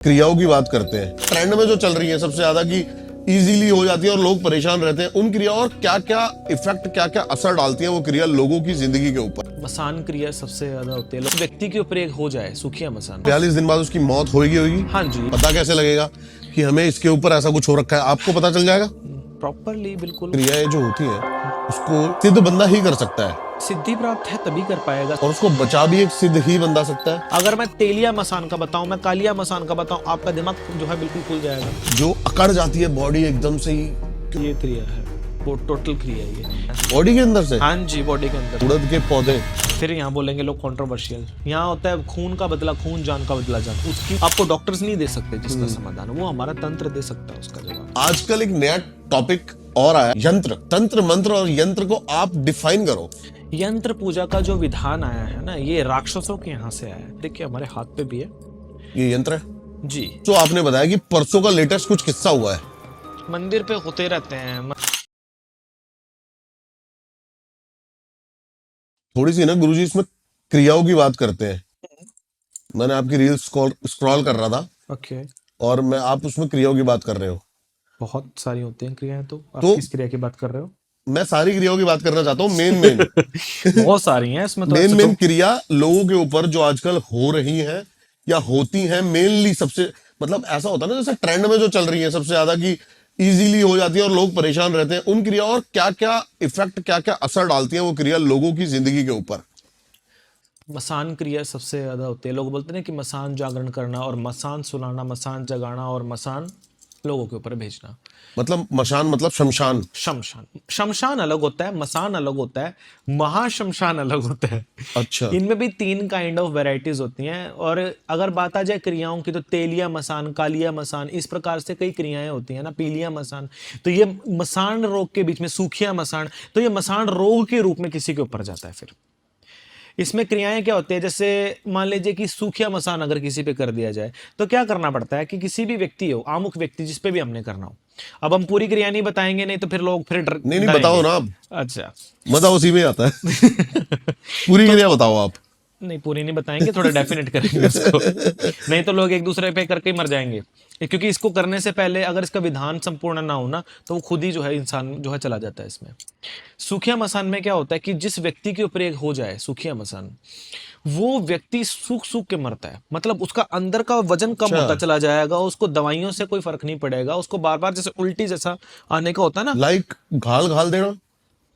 क्रियाओं की बात करते हैं, ट्रेंड में जो चल रही है सबसे ज्यादा कि इजीली हो जाती है और लोग परेशान रहते हैं, उन क्रियाओं और क्या क्या इफेक्ट, क्या क्या असर डालती है वो क्रिया लोगों की जिंदगी के ऊपर। मसान क्रिया सबसे ज्यादा होती है। व्यक्ति के ऊपर एक हो जाए सुखिया मसान, 42 दिन बाद उसकी मौत होगी। हाँ जी, पता कैसे लगेगा कि हमें इसके ऊपर ऐसा कुछ हो रखा है? आपको पता चल जाएगा। प्रॉपरली बिल्कुल। क्रियाएं जो होती हैं उसको सिद्ध बंदा ही कर सकता है सिद्धि प्राप्त है तभी कर पाएगा, और उसको बचा भी एक सिद्ध ही बंदा सकता है। अगर मैं तेलिया मसान का बताऊं, मैं कालिया मसान का बताऊं, आपका दिमाग जो है बिल्कुल खुल जाएगा। जो अकड़ जाती है बॉडी एकदम से ही, ये क्रिया है, वो टोटल क्रिया है ये। बॉडी के अंदर से। हाँ जी, बॉडी के अंदर। उड़द के पौधे। फिर यहाँ बोलेंगे लोग कंट्रोवर्शियल, यहाँ होता है खून का बदला खून, जान का बदला जान। उसकी आपको डॉक्टर्स नहीं दे सकते जिसका समाधान, वो हमारा तंत्र दे सकता है उसका जवाब। आजकल एक नया टॉपिक और आया, यंत्र, तंत्र, मंत्र और यंत्र को आप डिफाइन करो। यंत्र पूजा का जो विधान आया है ना, ये राक्षसों के यहाँ से आया है। देखिए हमारे हाथ पे भी है, ये यंत्र है जी। जो आपने बताया कि परसों का लेटेस्ट कुछ किस्सा हुआ है। मंदिर पे होते रहते हैं। थोड़ी सी ना गुरुजी इसमें क्रियाओं की बात करते हैं। मैंने आपकी रील स्क्रॉल कर रहा था ओके, और मैं आप उसमें क्रियाओं की बात कर रहे हो। बहुत सारी होती हैं क्रियाएं, तो आप तो किस क्रिया की बात कर रहे हो? मैं सारी क्रियाओं की बात करना चाहता हूँ। मेन बहुत सारी हैं इसमें तो। मेन ऐसे मेन तो क्रिया लोगों के ऊपर जो आजकल हो रही है या होती हैं, मेनली सबसे मतलब ऐसा होता है ना जैसे ट्रेंड में जो चल रही है सबसे ज्यादा कि इजीली हो जाती है और लोग परेशान रहते हैं, उन क्रियाओं और क्या क्या इफेक्ट, क्या क्या असर डालती है वो क्रिया लोगों की जिंदगी के ऊपर। मसान क्रिया सबसे ज्यादा होती है। लोग बोलते हैं ना कि मसान जागरण करना और मसान सुलाना, मसान जगाना और मसान लोगों के ऊपर भेजना। मतलब मशान मतलब शमशान। शमशान, शमशान अलग होता है, मसान अलग होता है, महाशमशान अलग होता है। अच्छा, इनमें भी 3 काइंड ऑफ वैरायटीज होती हैं। और अगर बात आ जाए क्रियाओं की, तो तेलिया मसान, कालिया मसान, इस प्रकार से कई क्रियाएं होती हैं ना। पीलिया मसान, तो ये मसान रोग के बीच में, सूखिया मसान, तो ये मसान रोग के रूप में किसी के ऊपर जाता है। फिर इसमें क्रियाएं क्या होती है, जैसे मान लीजिए कि सूखिया मसान अगर किसी पे कर दिया जाए, तो क्या करना पड़ता है कि किसी भी व्यक्ति हो, आमुख व्यक्ति जिस पे भी हमने करना हो, अब हम पूरी क्रिया नहीं बताएंगे, नहीं तो फिर लोग फिर नहीं नहीं बताओ डरेंगे। ना आप, अच्छा। मजा उसी में आता है। पूरी क्रिया बताओ आप। नहीं, पूरी नहीं बताएंगे, थोड़ा डेफिनेट करेंगे उसको, नहीं तो लोग एक दूसरे पे करके ही मर जाएंगे। क्योंकि इसको करने से पहले अगर इसका विधान संपूर्ण ना हो ना, तो वो खुद ही जो है इंसान जो है चला जाता है इसमें। सूखिया मसान में क्या होता है कि जिस व्यक्ति के ऊपर एक हो जाए सूखिया मसान, वो व्यक्ति सूख सूख के मरता है। मतलब उसका अंदर का वजन कम अच्छा, होता चला जाएगा, उसको दवाइयों से कोई फर्क नहीं पड़ेगा, उसको बार बार जैसे उल्टी जैसा आने का होता है ना। लाइक घाल घाल देना।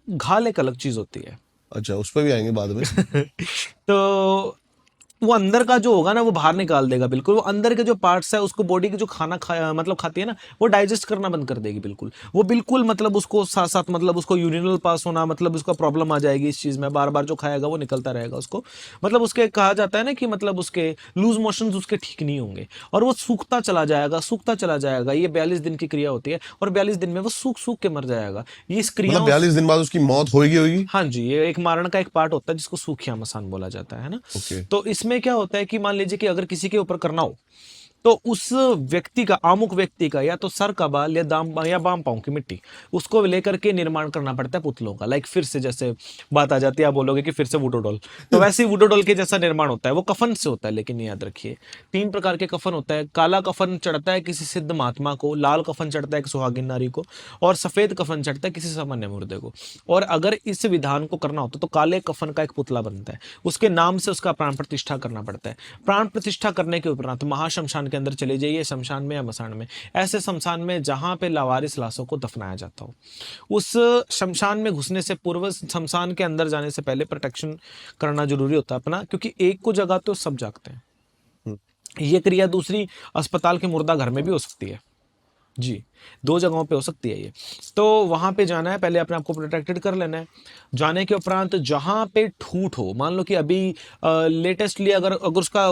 घाल एक अलग चीज होती है। अच्छा, उस पर भी आएंगे बाद में। तो वो अंदर का जो होगा ना, वो बाहर निकाल देगा बिल्कुल। वो अंदर के जो पार्ट्स है, उसको बॉडी के जो खाना मतलब खाती है ना, वो डाइजेस्ट करना बंद कर देगी बिल्कुल। वो बिल्कुल मतलब उसको साथ साथ मतलब उसको यूरिनल पास होना, मतलब उसका प्रॉब्लम आ जाएगी इस चीज में। बार बार जो खाएगा वो निकलता रहेगा उसको। मतलब उसके कहा जाता है ना कि मतलब उसके लूज मोशंस उसके ठीक नहीं होंगे, और वो सूखता चला जाएगा, सूखता चला जाएगा। ये 42 दिन की क्रिया होती है, और 42 दिन में वो सूख सूख के मर जाएगा। ये इस मतलब क्रियाओं 42 दिन बाद उसकी मौत होगी। हाँ जी, ये एक मारण का एक पार्ट होता है जिसको सूखिया मसान बोला जाता है ना। ओके। तो इसमें क्या होता है कि मान लीजिए कि अगर किसी के ऊपर करना हो, तो उस व्यक्ति का, आमुख व्यक्ति का, या तो सर का बाल या दाम या बाम पाँव की मिट्टी, उसको लेकर के निर्माण करना पड़ता है पुतलों का। लाइक फिर से जैसे बात आ जाती है, आप बोलोगे कि फिर से वुडो डॉल, तो वैसे ही वुडो डॉल के जैसा निर्माण होता है। वो कफन से होता है, लेकिन याद रखिए 3 प्रकार के कफन होता है। काला कफन चढ़ता है किसी सिद्ध महात्मा को, लाल कफन चढ़ता है एक सुहागिन नारी को, और सफेद कफन चढ़ता है किसी सामान्य मुर्दे को। और अगर इस विधान को करना होता तो काले कफन का एक पुतला बनता है, उसके नाम से उसका प्राण प्रतिष्ठा करना पड़ता है। प्राण प्रतिष्ठा करने के उपरांत महाशमशान के अंदर चले जाइए, शमशान में या मसान में, ऐसे शमशान में जहां पे लावारिस लाशों को दफनाया जाता हो, उस शमशान में घुसने से पूर्व, शमशान के अंदर जाने से पहले प्रोटेक्शन करना जरूरी होता है अपना, क्योंकि एक को जगा तो सब जागते हैं। ये क्रिया दूसरी अस्पताल के मुर्दा घर में भी हो सकती है जी, 2 जगहों पे हो सकती है ये। तो वहां पे जाना है, पहले अपने आप को प्रोटेक्टेड कर लेना है। जाने के उपरांत जहां पे ठूठ हो, मान लो कि अभी लेटेस्टली अगर अगर उसका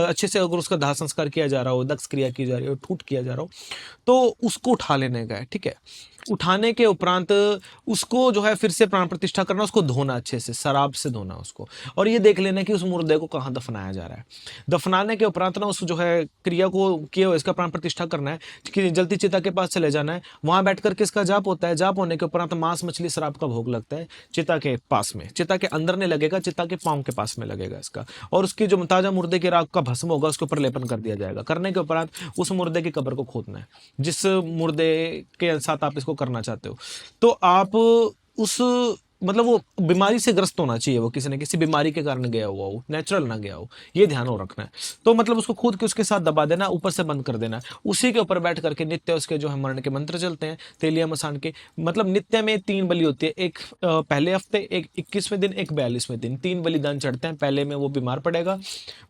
अच्छे से अगर उसका दाह संस्कार किया जा रहा हो, दक्ष क्रिया की जा रही हो, ठूठ किया जा रहा हो, तो उसको उठा लेने का है, ठीक है। उठाने के उपरांत उसको जो है फिर से प्राण प्रतिष्ठा करना, उसको धोना अच्छे से, शराब से धोना उसको, और ये देख लेना कि उस मुर्दे को कहाँ दफनाया जा रहा है। दफनाने के उपरांत ना उस जो है क्रिया को किए हुए इसका प्राण प्रतिष्ठा करना है कि जलती चिता के पास चले जाना है, वहां बैठ कर किसका जाप होता है, जाप होने के उपरांत मांस मछली शराब का भोग लगता है चिता के पास में, चिता के अंदर नहीं लगेगा, चिता के पांव के पास में लगेगा इसका, और उसकी जो ताजा मुर्दे के राख का भस्म होगा उसके ऊपर लेपन कर दिया जाएगा। करने के उपरांत उस मुर्दे की कब्र को खोदना है, जिस मुर्दे के साथ आप इसको करना चाहते हो। तो आप उस मतलब वो बीमारी से ग्रस्त होना चाहिए, वो किसी न किसी बीमारी के कारण गया हुआ हो, नेचुरल ना गया हो, ये ध्यान हो रखना है। तो मतलब उसको खुद के उसके साथ दबा देना, ऊपर से बंद कर देना, उसी के ऊपर बैठ करके नित्य उसके जो है मरण के मंत्र चलते हैं, तेलिया मसान के। मतलब नित्य में 3 बलि होती है, एक पहले हफ्ते, एक 21वें दिन, एक 42वें दिन, 3 बलिदान चढ़ते हैं। पहले में वो बीमार पड़ेगा,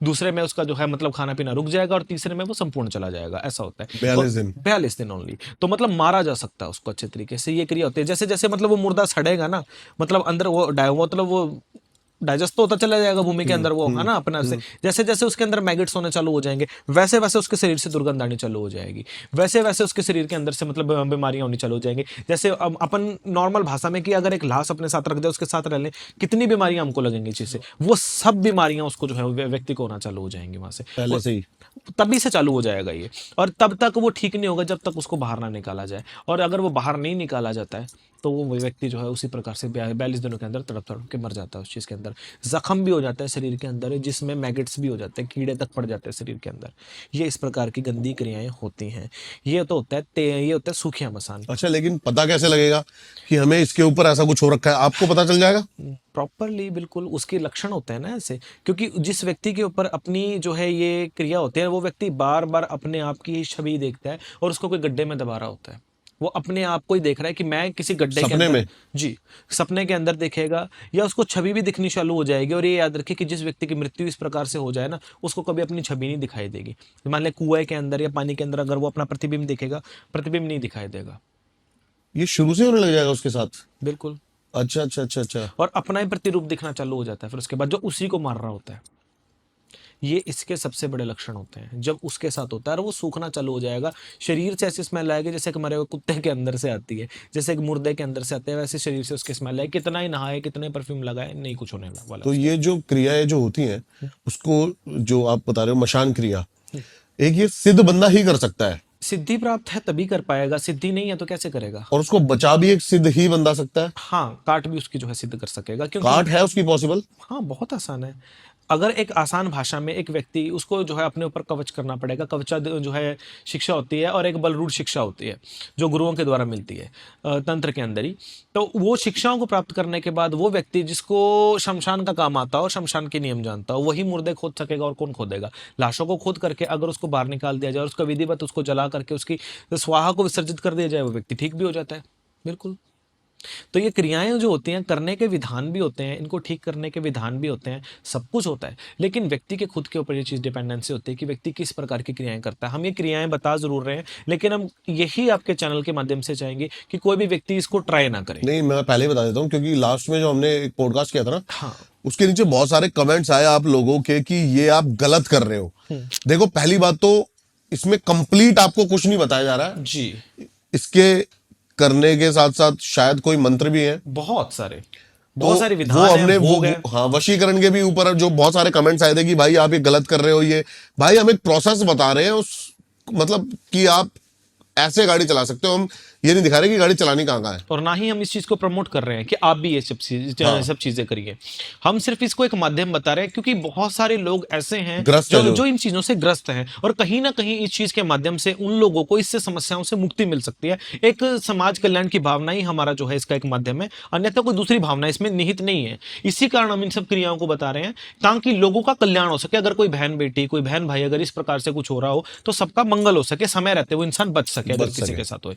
दूसरे में उसका जो है मतलब खाना पीना रुक जाएगा, और तीसरे में वो संपूर्ण चला जाएगा, ऐसा होता है। 42 दिन ओनली। तो मतलब मारा जा सकता है उसको अच्छे तरीके से, ये क्रिया होती है। जैसे जैसे मतलब वो मुर्दा सड़ेगा ना, मतलब अंदर वो मतलब वो डाइजेस्ट तो होता चला जाएगा भूमि के अंदर, वो है ना अपने से, जैसे जैसे उसके अंदर मैगेट्स होने चालू हो जाएंगे, वैसे वैसे उसके शरीर से दुर्गंध आनी चालू हो जाएगी, वैसे वैसे उसके शरीर के अंदर से मतलब बीमारियां होनी चालू हो जाएंगी। जैसे अपन नॉर्मल भाषा में कि अगर एक लाश अपने साथ रख दे, उसके साथ रह लें, कितनी बीमारियां हमको लगेंगी चीज से, वो सब बीमारियां उसको जो है व्यक्ति को होना चालू हो जाएंगी वहां से, पहले से ही, तभी से चालू हो जाएगा ये। और तब तक वो ठीक नहीं होगा जब तक उसको बाहर ना निकाला जाए, और अगर वो बाहर नहीं निकाला जाता है तो वो व्यक्ति जो है उसी प्रकार से 42 दिनों के अंदर तड़प तड़प के मर जाता है। उस चीज़ के अंदर जख्म भी हो जाता है शरीर के अंदर, जिसमें मैगेट्स भी हो जाते हैं, कीड़े तक पड़ जाते हैं शरीर के अंदर। ये इस प्रकार की गंदी क्रियाएं होती हैं। ये तो होता है ये होता है सूखिया मसान। अच्छा, लेकिन पता कैसे लगेगा कि हमें इसके ऊपर ऐसा कुछ हो रखा है? आपको पता चल जाएगा प्रॉपरली, बिल्कुल उसके लक्षण होते हैं ना ऐसे, क्योंकि जिस व्यक्ति के ऊपर अपनी जो है ये क्रिया होती है, वो व्यक्ति बार बार अपने आप की छवि देखता है, और उसको कोई गड्ढे में दबा रहा होता है। वो अपने आप को ही देख रहा है कि मैं किसी गड्ढे के अंदर में? जी, सपने के अंदर देखेगा, या उसको छवि भी दिखनी चालू हो जाएगी। और ये याद रखिए कि जिस व्यक्ति की मृत्यु इस प्रकार से हो जाए ना, उसको कभी अपनी छवि नहीं दिखाई देगी। मान लें कुएं के अंदर या पानी के अंदर अगर वो अपना प्रतिबिंब देखेगा, प्रतिबिंब नहीं दिखाई देगा। ये शुरू से होने लग जाएगा उसके साथ? बिल्कुल। अच्छा अच्छा अच्छा अच्छा। और अपना ही प्रतिरूप दिखना चालू हो जाता है फिर उसके बाद, जो उसी को मार रहा होता है। ये इसके सबसे बड़े लक्षण होते हैं जब उसके साथ होता है, और वो सूखना चालू हो जाएगा। शरीर से ऐसी स्मेल आएगी जैसे कि मरे हुए कुत्ते के अंदर से आती है, जैसे कि मुर्दे के अंदर से आते हैं, वैसे शरीर से उसकी स्मेल आएगी। कितना ही नहाए, कितने परफ्यूम लगाए, नहीं कुछ होने वाला। तो ये जो क्रियाएं जो होती हैं, उसको जो आप बता रहे हो मशान क्रिया, एक ये सिद्ध बंदा ही कर सकता है? सिद्धि प्राप्त है तभी कर पाएगा, सिद्धि नहीं है तो कैसे करेगा? और उसको बचा भी एक सिद्ध ही बंदा सकता है? हाँ, काट भी उसकी जो है सिद्ध कर सकेगा, क्योंकि काट है उसकी पॉसिबल? हाँ, बहुत आसान है। अगर एक आसान भाषा में एक व्यक्ति, उसको जो है अपने ऊपर कवच करना पड़ेगा। कवचा जो है शिक्षा होती है, और एक बलरूढ़ शिक्षा होती है जो गुरुओं के द्वारा मिलती है तंत्र के अंदर ही। तो वो शिक्षाओं को प्राप्त करने के बाद वो व्यक्ति जिसको शमशान का काम आता हो, शमशान के नियम जानता हो, वही मुर्दे खोद सकेगा। और कौन खोदेगा? लाशों को खोद करके अगर उसको बाहर निकाल दिया जाए और उसका विधिवत उसको जला करके उसकी स्वाहा को विसर्जित कर दिया जाए, वो व्यक्ति ठीक भी हो जाता है। बिल्कुल। तो ये क्रियाएं जो होती हैं, करने के विधान भी होते हैं, इनको ठीक करने के विधान भी होते हैं, सब कुछ होता है। लेकिन व्यक्ति के खुद के ऊपर ये चीज़ डिपेंडेंसी होती है कि व्यक्ति किस प्रकार की क्रियाएं करता है। हम ये क्रियाएं बता जरूर रहे हैं, लेकिन हम यही आपके चैनल के माध्यम से चाहेंगे कि कोई भी व्यक्ति इसको ट्राई ना करे। नहीं, मैं पहले बता देता हूँ, क्योंकि लास्ट में जो हमने एक पॉडकास्ट किया था ना, हाँ, उसके नीचे बहुत सारे कमेंट्स आए आप लोगों के कि ये आप गलत कर रहे हो। देखो, पहली बात तो इसमें कंप्लीट आपको कुछ नहीं बताया जा रहा है जी। इसके करने के साथ साथ शायद कोई मंत्र भी है, बहुत सारे विधान वो हमने हैं, भोग हैं। हाँ, वशीकरण के भी ऊपर जो बहुत सारे कमेंट्स आए थे कि भाई आप ये गलत कर रहे हो। ये भाई हम एक प्रोसेस बता रहे हैं, उस मतलब कि आप ऐसे गाड़ी चला सकते हो। हम ये नहीं दिखा रहे कि गाड़ी चलानी कहाँ है, और ना ही हम इस चीज को प्रमोट कर रहे हैं कि आप भी ये सब चीजें करिए। हम सिर्फ इसको एक माध्यम बता रहे हैं, क्योंकि बहुत सारे लोग ऐसे हैं जो इन चीजों से ग्रस्त हैं, और कहीं ना कहीं इस चीज के माध्यम से उन लोगों को इससे समस्याओं से मुक्ति मिल सकती है। एक समाज कल्याण की भावना ही हमारा जो है इसका एक माध्यम है, अन्यथा कोई दूसरी भावना इसमें निहित नहीं है। इसी कारण हम इन सब क्रियाओं को बता रहे हैं, ताकि लोगों का कल्याण हो सके। अगर कोई बहन बेटी, कोई बहन भाई अगर इस प्रकार से कुछ हो रहा हो, तो सबका मंगल हो सके, समय रहते वो इंसान बच सके अगर किसी के साथ हो।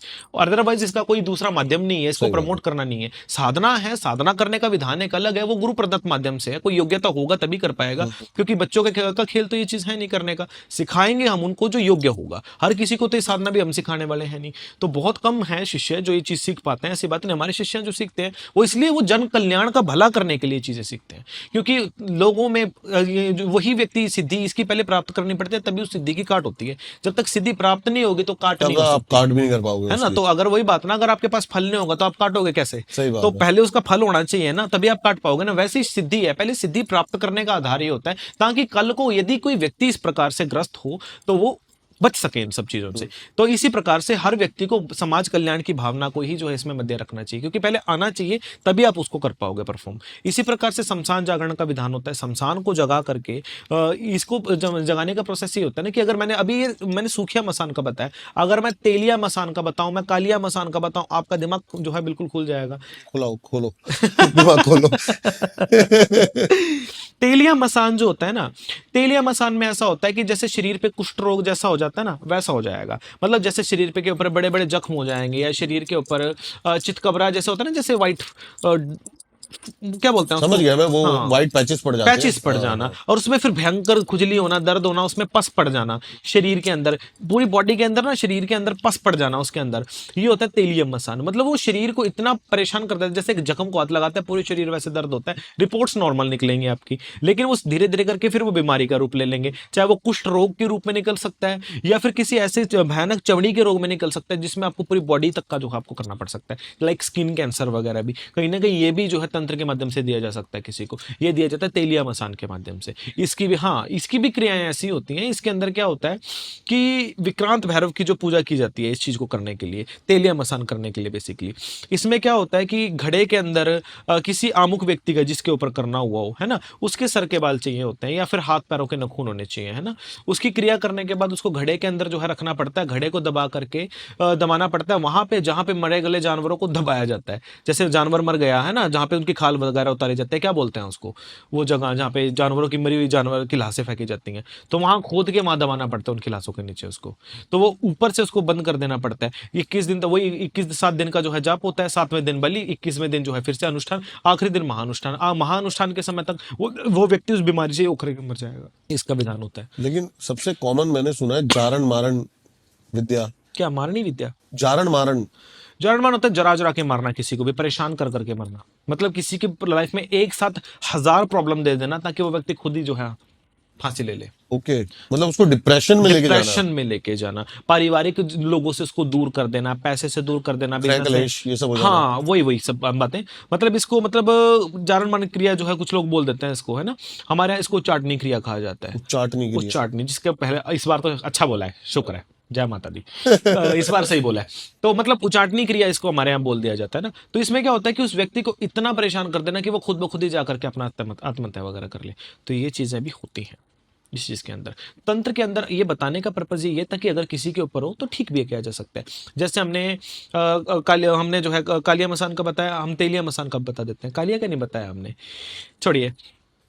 अदरवाइज इसका कोई दूसरा माध्यम नहीं है, इसको प्रमोट करना नहीं है। साधना है, साधना करने का विधान एक अलग है, वो गुरु प्रदत्त माध्यम से है। कोई योग्यता होगा तभी कर पाएगा, क्योंकि बच्चों का खेल तो ये चीज है नहीं करने का। सिखाएंगे हम उनको जो योग्य होगा। हर किसी को तो ये साधना भी हम सिखाने वाले हैं नहीं। तो बहुत कम है शिष्य जो ये चीज सीख पाते हैं। ऐसी बात नहीं, हमारे शिष्य जो सीखते हैं वो इसलिए वो जन कल्याण का भला करने के लिए चीजें सीखते हैं, क्योंकि लोगों में वही व्यक्ति सिद्धि इसकी पहले प्राप्त करनी पड़ती है, तभी उस सिद्धि की काट होती है। जब तक सिद्धि प्राप्त नहीं होगी तो काट नहीं हो सकती, काट भी नहीं कर पाओगे, है ना। तो अगर वही बात ना, अगर आपके पास फल नहीं होगा तो आप काटोगे कैसे? तो पहले उसका फल होना चाहिए ना, तभी आप काट पाओगे ना। वैसे ही सिद्धि है, पहले सिद्धि प्राप्त करने का आधार ही होता है, ताकि कल को यदि कोई व्यक्ति इस प्रकार से ग्रस्त हो तो वो बच सके इन सब चीजों से। तो इसी प्रकार से हर व्यक्ति को समाज कल्याण की भावना को ही जो है इसमें मध्य रखना चाहिए, क्योंकि पहले आना चाहिए तभी आप उसको कर पाओगे परफॉर्म। इसी प्रकार से शमशान जागरण का विधान होता है। शमशान को जगा करके इसको जगाने का प्रोसेस ये होता है ना कि अगर मैंने सूखिया मसान का बताया, अगर मैं तेलिया मसान का बताऊं, मैं कालिया मसान का बताऊं, आपका दिमाग जो है बिल्कुल खुल जाएगा। खोलो दिमाग खोलो। तेलिया मसान जो होता है ना, तेलिया मसान में ऐसा होता है कि जैसे शरीर पे कुष्ठ रोग जैसा हो जाता है ना, वैसा हो जाएगा। मतलब जैसे शरीर पे के ऊपर बड़े बड़े जख्म हो जाएंगे, या शरीर के ऊपर चितकबरा जैसा होता है ना, जैसे व्हाइट क्या बोलते हैं समझ उसको, गया मैं, वो हाँ, व्हाइट पैचेस पड़ जाते हैं। पैचिस पड़ जाना, और उसमें फिर भयंकर खुजली होना, दर्द होना, उसमें पस पड़ जाना शरीर के अंदर, पूरी बॉडी के अंदर ना, शरीर के अंदर पस पड़ जाना उसके अंदर। ये होता है तेलियम मसान। मतलब वो शरीर को इतना परेशान करता है, जैसे एक जख्म को हाथ लगाता है पूरे शरीर वैसे दर्द होता है। रिपोर्ट्स नॉर्मल निकलेंगे आपकी, लेकिन वो धीरे धीरे करके फिर वो बीमारी का रूप ले लेंगे। चाहे वो कुष्ठ रोग के रूप में निकल सकता है, या फिर किसी ऐसे भयानक चमड़ी के रोग में निकल सकता है जिसमें आपको पूरी बॉडी तक का जो है आपको करना पड़ सकता है, लाइक स्किन कैंसर वगैरह भी कहीं ना कहीं ये भी जो है तंत्र के माध्यम से दिया जा सकता है किसी को। ये दिया जाता है तेलिया मसान के माध्यम से। इसकी भी क्रियाएं ऐसी होती हैं। इसके अंदर क्या होता है कि विक्रांत भैरव की जो पूजा की जाती है इस चीज को करने के लिए, तेलिया मसान करने के लिए बेसिकली, इसमें क्या होता है कि घड़े के अंदर किसी आमुक व्यक्ति का जिसके ऊपर करना हुआ हो, है ना, उसके सर के बाल चाहिए होते हैं, या फिर हाथ पैरों के नखून होने चाहिए, है ना। उसकी क्रिया करने के बाद उसको घड़े के अंदर जो है रखना पड़ता है, घड़े को दबा करके दबाना पड़ता है वहां पे जहां पे मरे गले जानवरों को दबाया जाता है। जैसे जानवर मर गया है ना, जहां पे उनकी खाल वगैरह उतारे जाते हैं, क्या बोलते हैं उसको, वो जगह जहाँ पे जानवरों की, मरी हुई जानवर की लाशें फेंकी जाती हैं, तो वहां खोद के वहां दबाना पड़ता है उनकी लाशों के नीचे उसको। तो वो ऊपर से उसको बंद कर देना पड़ता है 21 दिन तक। वही 21-7 दिन का जो है जाप होता है, 7वें दिन बलि, 21वें दिन जो है फिर से अनुष्ठान, आखिरी दिन महानुष्ठान। महानुष्ठान के समय तक वो व्यक्ति उस बीमारी से उखड़ के मर जाएगा। इसका विधान होता है। लेकिन सबसे कॉमन मैंने सुना है जारण मारण विद्या। क्या मारणी विद्या? जारण मारण, जरणमान होता है जरा जरा के मारना, किसी को भी परेशान कर करके मरना। मतलब किसी की लाइफ में एक साथ 1000 प्रॉब्लम दे देना ताकि वो व्यक्ति खुद ही जो है फांसी ले ले। ओके, मतलब उसको डिप्रेशन में लेके जाना, डिप्रेशन में लेके जाना, पारिवारिक लोगों से उसको दूर कर देना, पैसे से दूर कर देना, क्रय कलेश, ये सब हो जाना। हाँ वही सब बातें। मतलब इसको मतलब जारण मारण क्रिया जो है कुछ लोग बोल देते हैं इसको, है ना, हमारे यहाँ इसको उच्चाटनी क्रिया कहा जाता है। उच्चाटनी के लिए उच्चाटनी, जिसके पहले इस बार तो अच्छा बोला है, शुक्र है, जय माता दी। इस बार सही बोला है। तो मतलब उचाटनी क्रिया इसको हमारे यहाँ बोल दिया जाता है ना। तो इसमें क्या होता है कि उस व्यक्ति को इतना परेशान कर देना कि वो खुद ब खुद ही जाकर के अपना आत्महत्या वगैरह कर ले। तो ये चीजें भी होती हैं इस चीज के अंदर। तंत्र के अंदर ये बताने का पर्पज ये था कि अगर किसी के ऊपर हो तो ठीक भी किया जा सकता है। जैसे हमने जो है कालिया मसान का बताया, हम तेलिया मसान का बता देते हैं। कालिया का नहीं बताया हमने, छोड़िए,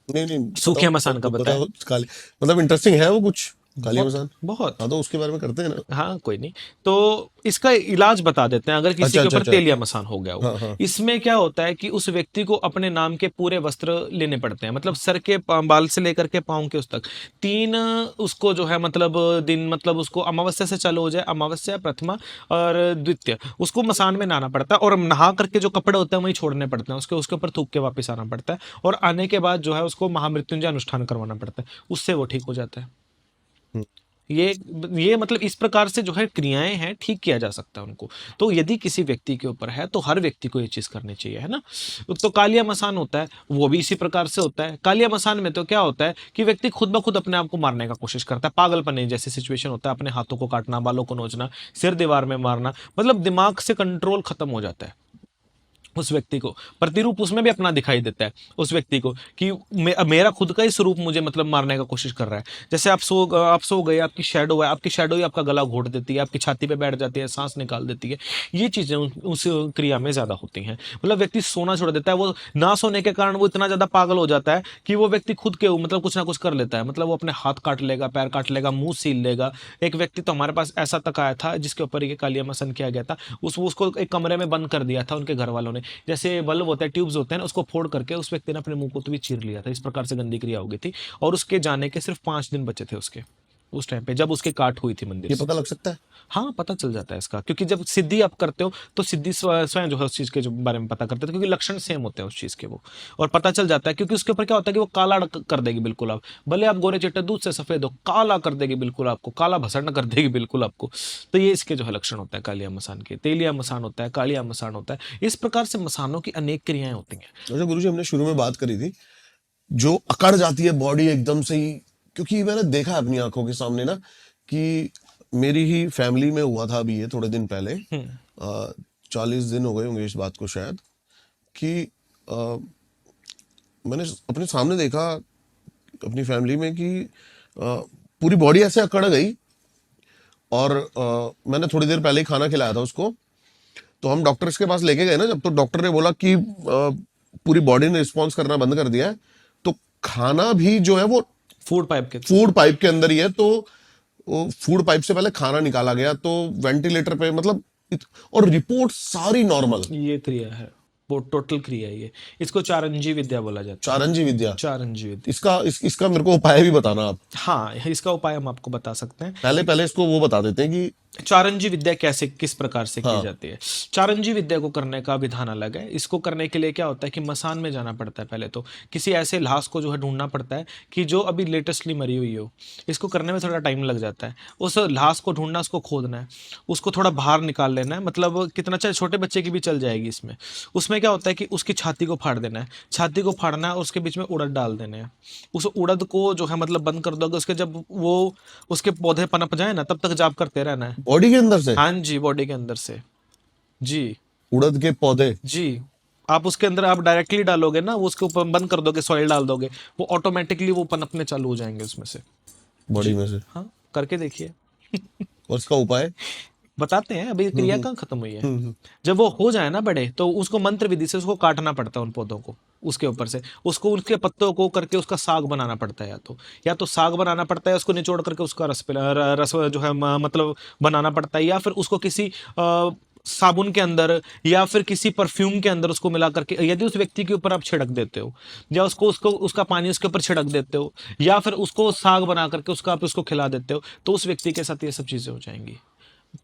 नहीं सूखिया मसान का बताया। मतलब इंटरेस्टिंग है वो कुछ काली बहुत मसान। बहुत। हाँ तो उसके बारे में करते हैं ना। हाँ कोई नहीं, तो इसका इलाज बता देते हैं अगर किसी के ऊपर तेलिया मसान हो गया हो। हाँ। इसमें क्या होता है कि उस व्यक्ति को अपने नाम के पूरे वस्त्र लेने पड़ते हैं, मतलब सर के बाल से लेकर के पांव के उस तक 3 उसको जो है मतलब दिन, मतलब उसको अमावस्या से चालू हो जाए, अमावस्या, प्रथमा और द्वितीय, उसको मसान में नहाना पड़ता है, और नहा करके जो कपड़े होते हैं वही छोड़ने पड़ते हैं, उसके ऊपर थूक के वापस आना पड़ता है, और आने के बाद जो है उसको महामृत्युंजय अनुष्ठान करवाना पड़ता है, उससे वो ठीक हो जाता है। ये मतलब इस प्रकार से जो है क्रियाएं हैं, ठीक किया जा सकता है उनको। तो यदि किसी व्यक्ति के ऊपर है तो हर व्यक्ति को ये चीज करनी चाहिए, है ना। तो कालिया मसान होता है वो भी इसी प्रकार से होता है। कालिया मसान में तो क्या होता है कि व्यक्ति खुद ब खुद अपने आप को मारने का कोशिश करता है, पागलपन जैसी सिचुएशन होता है, अपने हाथों को काटना, बालों को नोचना, सिर दीवार में मारना, मतलब दिमाग से कंट्रोल खत्म हो जाता है उस व्यक्ति को। प्रतिरूप उसमें भी अपना दिखाई देता है उस व्यक्ति को कि मेरा खुद का ही स्वरूप मुझे मतलब मारने का कोशिश कर रहा है। जैसे आप सो गए, आपकी शैडो है, आपकी शैडो ही आपका गला घोट देती है, आपकी छाती पे बैठ जाती है, सांस निकाल देती है। ये चीजें उस क्रिया में ज्यादा होती हैं। मतलब व्यक्ति सोना छोड़ देता है, वो ना सोने के कारण वो इतना ज्यादा पागल हो जाता है कि वो व्यक्ति खुद के मतलब कुछ ना कुछ कर लेता है। मतलब वो अपने हाथ काट लेगा, पैर काट लेगा, मुंह सील लेगा। एक व्यक्ति तो हमारे पास ऐसा तक आया था जिसके ऊपर ये कालिया मसान किया गया था। उसको एक कमरे में बंद कर दिया था उनके घर वालों ने। जैसे बल्ब होता है, ट्यूब्स होते हैं ना, उसको फोड़ करके उस व्यक्ति ने अपने मुंह को तो भी चीर लिया था। इस प्रकार से गंदी क्रिया हो गई थी, और उसके जाने के सिर्फ 5 दिन बचे थे उसके, उस टाइम पे जब उसके काट हुई थी मंदिर ये से। पता लग सकता है? हाँ पता चल जाता है इसका, क्योंकि जब सिद्धि आप करते हो तो सिद्धि स्वयं जो है उस चीज के बारे में पता करते हैं, क्योंकि लक्षण सेम होते हैं उस चीज के वो, और पता चल जाता है। क्योंकि उसके ऊपर क्या होता है कि वो काला कर देगी बिल्कुल, आप भले आप गोरे चिट्टे दूध से सफेद हो, काला कर देगी बिल्कुल आपको, काला भसड़ कर देगी बिल्कुल आपको। तो ये इसके जो है लक्षण होता है कालिया मसान के। तेलिया मसान होता है, कालिया मसान होता है। इस प्रकार से मसानों की अनेक क्रियाएं होती हैं। अच्छा गुरुजी, हमने शुरू में बात करी थी जो अकड़ जाती है बॉडी एकदम से ही, क्योंकि मैंने देखा है अपनी आंखों के सामने ना कि मेरी ही फैमिली में हुआ था अभी ये थोड़े दिन पहले, 40 दिन हो गए होंगे इस बात को शायद, कि अ, मैंने अपने सामने देखा अपनी फैमिली में कि पूरी बॉडी ऐसे अकड़ गई, और मैंने थोड़ी देर पहले ही खाना खिलाया था उसको, तो हम डॉक्टर्स के पास लेके गए ना जब, तो डॉक्टर ने बोला कि पूरी बॉडी ने रिस्पॉन्स करना बंद कर दिया है, तो खाना भी जो है वो फूड पाइप के फूड पाइप के अंदर ही है, तो वो फूड पाइप से पहले खाना निकाला गया, तो वेंटिलेटर पे मतलब और रिपोर्ट सारी नॉर्मल। ये क्रिया है, वो टोटल क्रिया है ये। इसको चारंजी विद्या बोला जाता है। चारंजी विद्या, चारंजी विद्या। इसका मेरे को उपाय भी बताना आप। हाँ, इसका उपाय हम आपको बता सकते हैं। पहले इसको वो बता देते हैं कि चारंजी विद्या कैसे, किस प्रकार से की हाँ। जाती है। चारंजी विद्या को करने का विधान अलग है। इसको करने के लिए क्या होता है कि मसान में जाना पड़ता है। पहले तो किसी ऐसे लाश को जो है ढूंढना पड़ता है कि जो अभी लेटेस्टली मरी हुई हो। इसको करने में थोड़ा टाइम लग जाता है। उस लाश को ढूंढना, उसको खोदना है, उसको थोड़ा बाहर निकाल लेना है, मतलब कितना चाहे छोटे बच्चे की भी चल जाएगी इसमें। उसमें क्या होता है कि उसकी छाती को फाड़ देना है, छाती को फाड़ना है और उसके बीच में उड़द डाल देने हैं। उस उड़द को जो है मतलब बंद कर दोगे, उसके जब वो उसके पौधे पनप जाए ना, तब तक जाप करते रहना है। बॉडी के अंदर से, हाँ जी, बॉडी के अंदर से जी। उड़द के पौधे। जी, आप उसके अंदर आप डायरेक्टली डालोगे ना, वो उसके ऊपर बंद कर दोगे, सॉइल डाल दोगे, वो ऑटोमेटिकली वो पनपने चालू हो जाएंगे उसमें से। बॉडी में से। हाँ, करके देखिए। और इसका उपाय? बताते हैं, अभी क्रिया कहाँ खत्म हुई है। जब वो हो जाए ना बड़े, तो उसको मंत्र विधि से उसको काटना पड़ता है, उन पौधों को उसके ऊपर से, उसको उसके पत्तों को करके उसका साग बनाना पड़ता है। या तो साग बनाना पड़ता है, उसको निचोड़ करके उसका रस जो है मतलब बनाना पड़ता है, या फिर उसको किसी साबुन के अंदर या फिर किसी परफ्यूम के अंदर उसको मिला करके, यदि उस व्यक्ति के ऊपर आप छिड़क देते हो, या उसको उसको उसका पानी उसके ऊपर छिड़क देते हो, या फिर उसको साग बना करके उसका आप उसको खिला देते हो, तो उस व्यक्ति के साथ ये सब चीज़ें हो जाएंगी।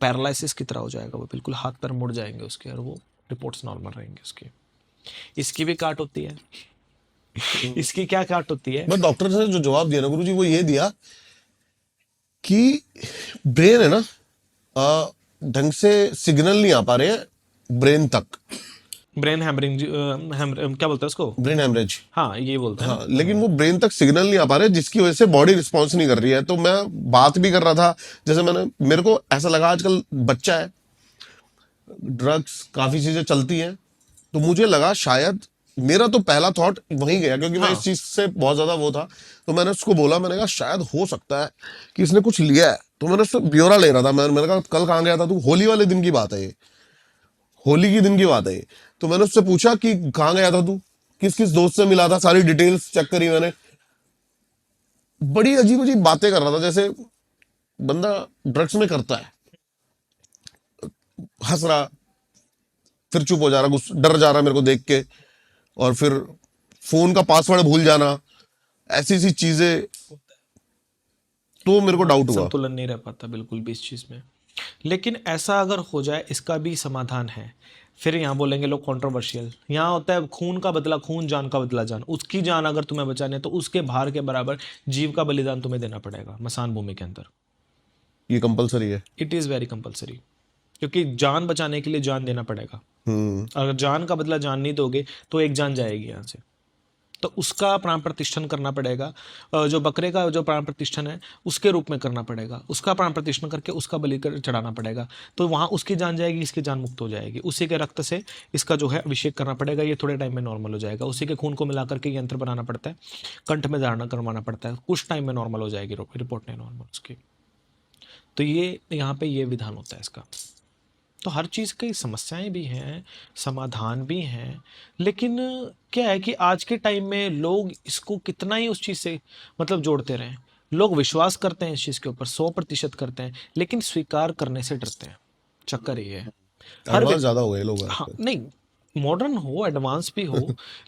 पैरालिसिस की तरह हो जाएगा वो, बिल्कुल हाथ पैर मुड़ जाएंगे उसके, और वो रिपोर्ट्स नॉर्मल रहेंगे उसकी। इसकी भी काट होती है। इसकी क्या काट होती है? बस डॉक्टर ने जो जवाब दिया ना गुरुजी, वो ये दिया कि ब्रेन है ना, ढंग से सिग्नल नहीं आ पा रहे हैं ब्रेन तक। ब्रेन हैमरिंग, क्या बोलते हैं उसको? Brain haemorrhage. हाँ, ये बोलते हैं। हाँ, लेकिन वो ब्रेन तक सिग्नल नहीं आ पा रहे, जिसकी वजह से बॉडी रिस्पॉन्स नहीं कर रही है। तो मैं बात भी कर रहा था, जैसे मेरे को ऐसा लगा आजकल बच्चा है, ड्रग्स काफी चीजें चलती हैं, तो मुझे लगा शायद, मेरा तो पहला थॉट वहीं गया, क्योंकि मैं इस चीज से बहुत ज्यादा वो था। तो मैंने उसको बोला, मैंने कहा शायद हो सकता है कि इसने कुछ लिया है। तो मैंने उससे ब्यौरा ले रहा था, मैंने कहा कल कहाँ गया था तू? होली वाले दिन की बात है ये, होली की दिन की बात है ये। तो मैंने उससे पूछा कि कहाँ गया था तू, किस किस दोस्त से मिला था, सारी डिटेल्स चेक करी मैंने। बड़ी अजीब अजीब बातें कर रहा था, जैसे बंदा ड्रग्स में करता है, हंस रहा, फिर चुप हो जा रहा, डर जा रहा मेरे को देख के, और फिर फोन का पासवर्ड भूल जाना, ऐसी सी चीजें। तो मेरे को डाउट हुआ। संतुलन नहीं रह पाता बिल्कुल भी इस चीज में। लेकिन ऐसा अगर हो जाए, इसका भी समाधान है। फिर यहाँ बोलेंगे लोग कंट्रोवर्शियल, यहाँ होता है खून का बदला खून, जान का बदला जान। उसकी जान अगर तुम्हें बचानी है तो उसके भार के बराबर जीव का बलिदान तुम्हें देना पड़ेगा मसान भूमि के अंदर। ये कंपलसरी है? इट इज़ वेरी कंपलसरी, क्योंकि जान बचाने के लिए जान देना पड़ेगा। अगर जान का बदला जान नहीं दोगे तो एक जान जाएगी यहाँ से, तो उसका प्राण प्रतिष्ठन करना पड़ेगा। जो बकरे का जो प्राण प्रतिष्ठन है उसके रूप में करना पड़ेगा, उसका प्राण प्रतिष्ठन करके उसका बलि कर चढ़ाना पड़ेगा। तो वहाँ उसकी जान जाएगी, इसकी जान मुक्त हो जाएगी। उसी के रक्त से इसका जो है अभिषेक करना पड़ेगा, ये थोड़े टाइम में नॉर्मल हो जाएगा। उसी के खून को मिला करके यंत्र बनाना पड़ता है, कंठ में धारणा करवाना पड़ता है, कुछ टाइम में नॉर्मल हो जाएगी रिपोर्ट नहीं नॉर्मल उसकी। तो ये यहाँ पे ये विधान होता है इसका। तो हर चीज़ की समस्याएं भी हैं, समाधान भी हैं, लेकिन क्या है कि आज के टाइम में लोग इसको कितना ही उस चीज़ से मतलब जोड़ते रहें। लोग विश्वास करते हैं इस चीज़ के ऊपर 100% करते हैं, लेकिन स्वीकार करने से डरते हैं। चक्कर ये है। एडवांस ज्यादा हो गए लोग हाँ, आजकल। नहीं, मॉडर्न हो, एडवांस भी हो,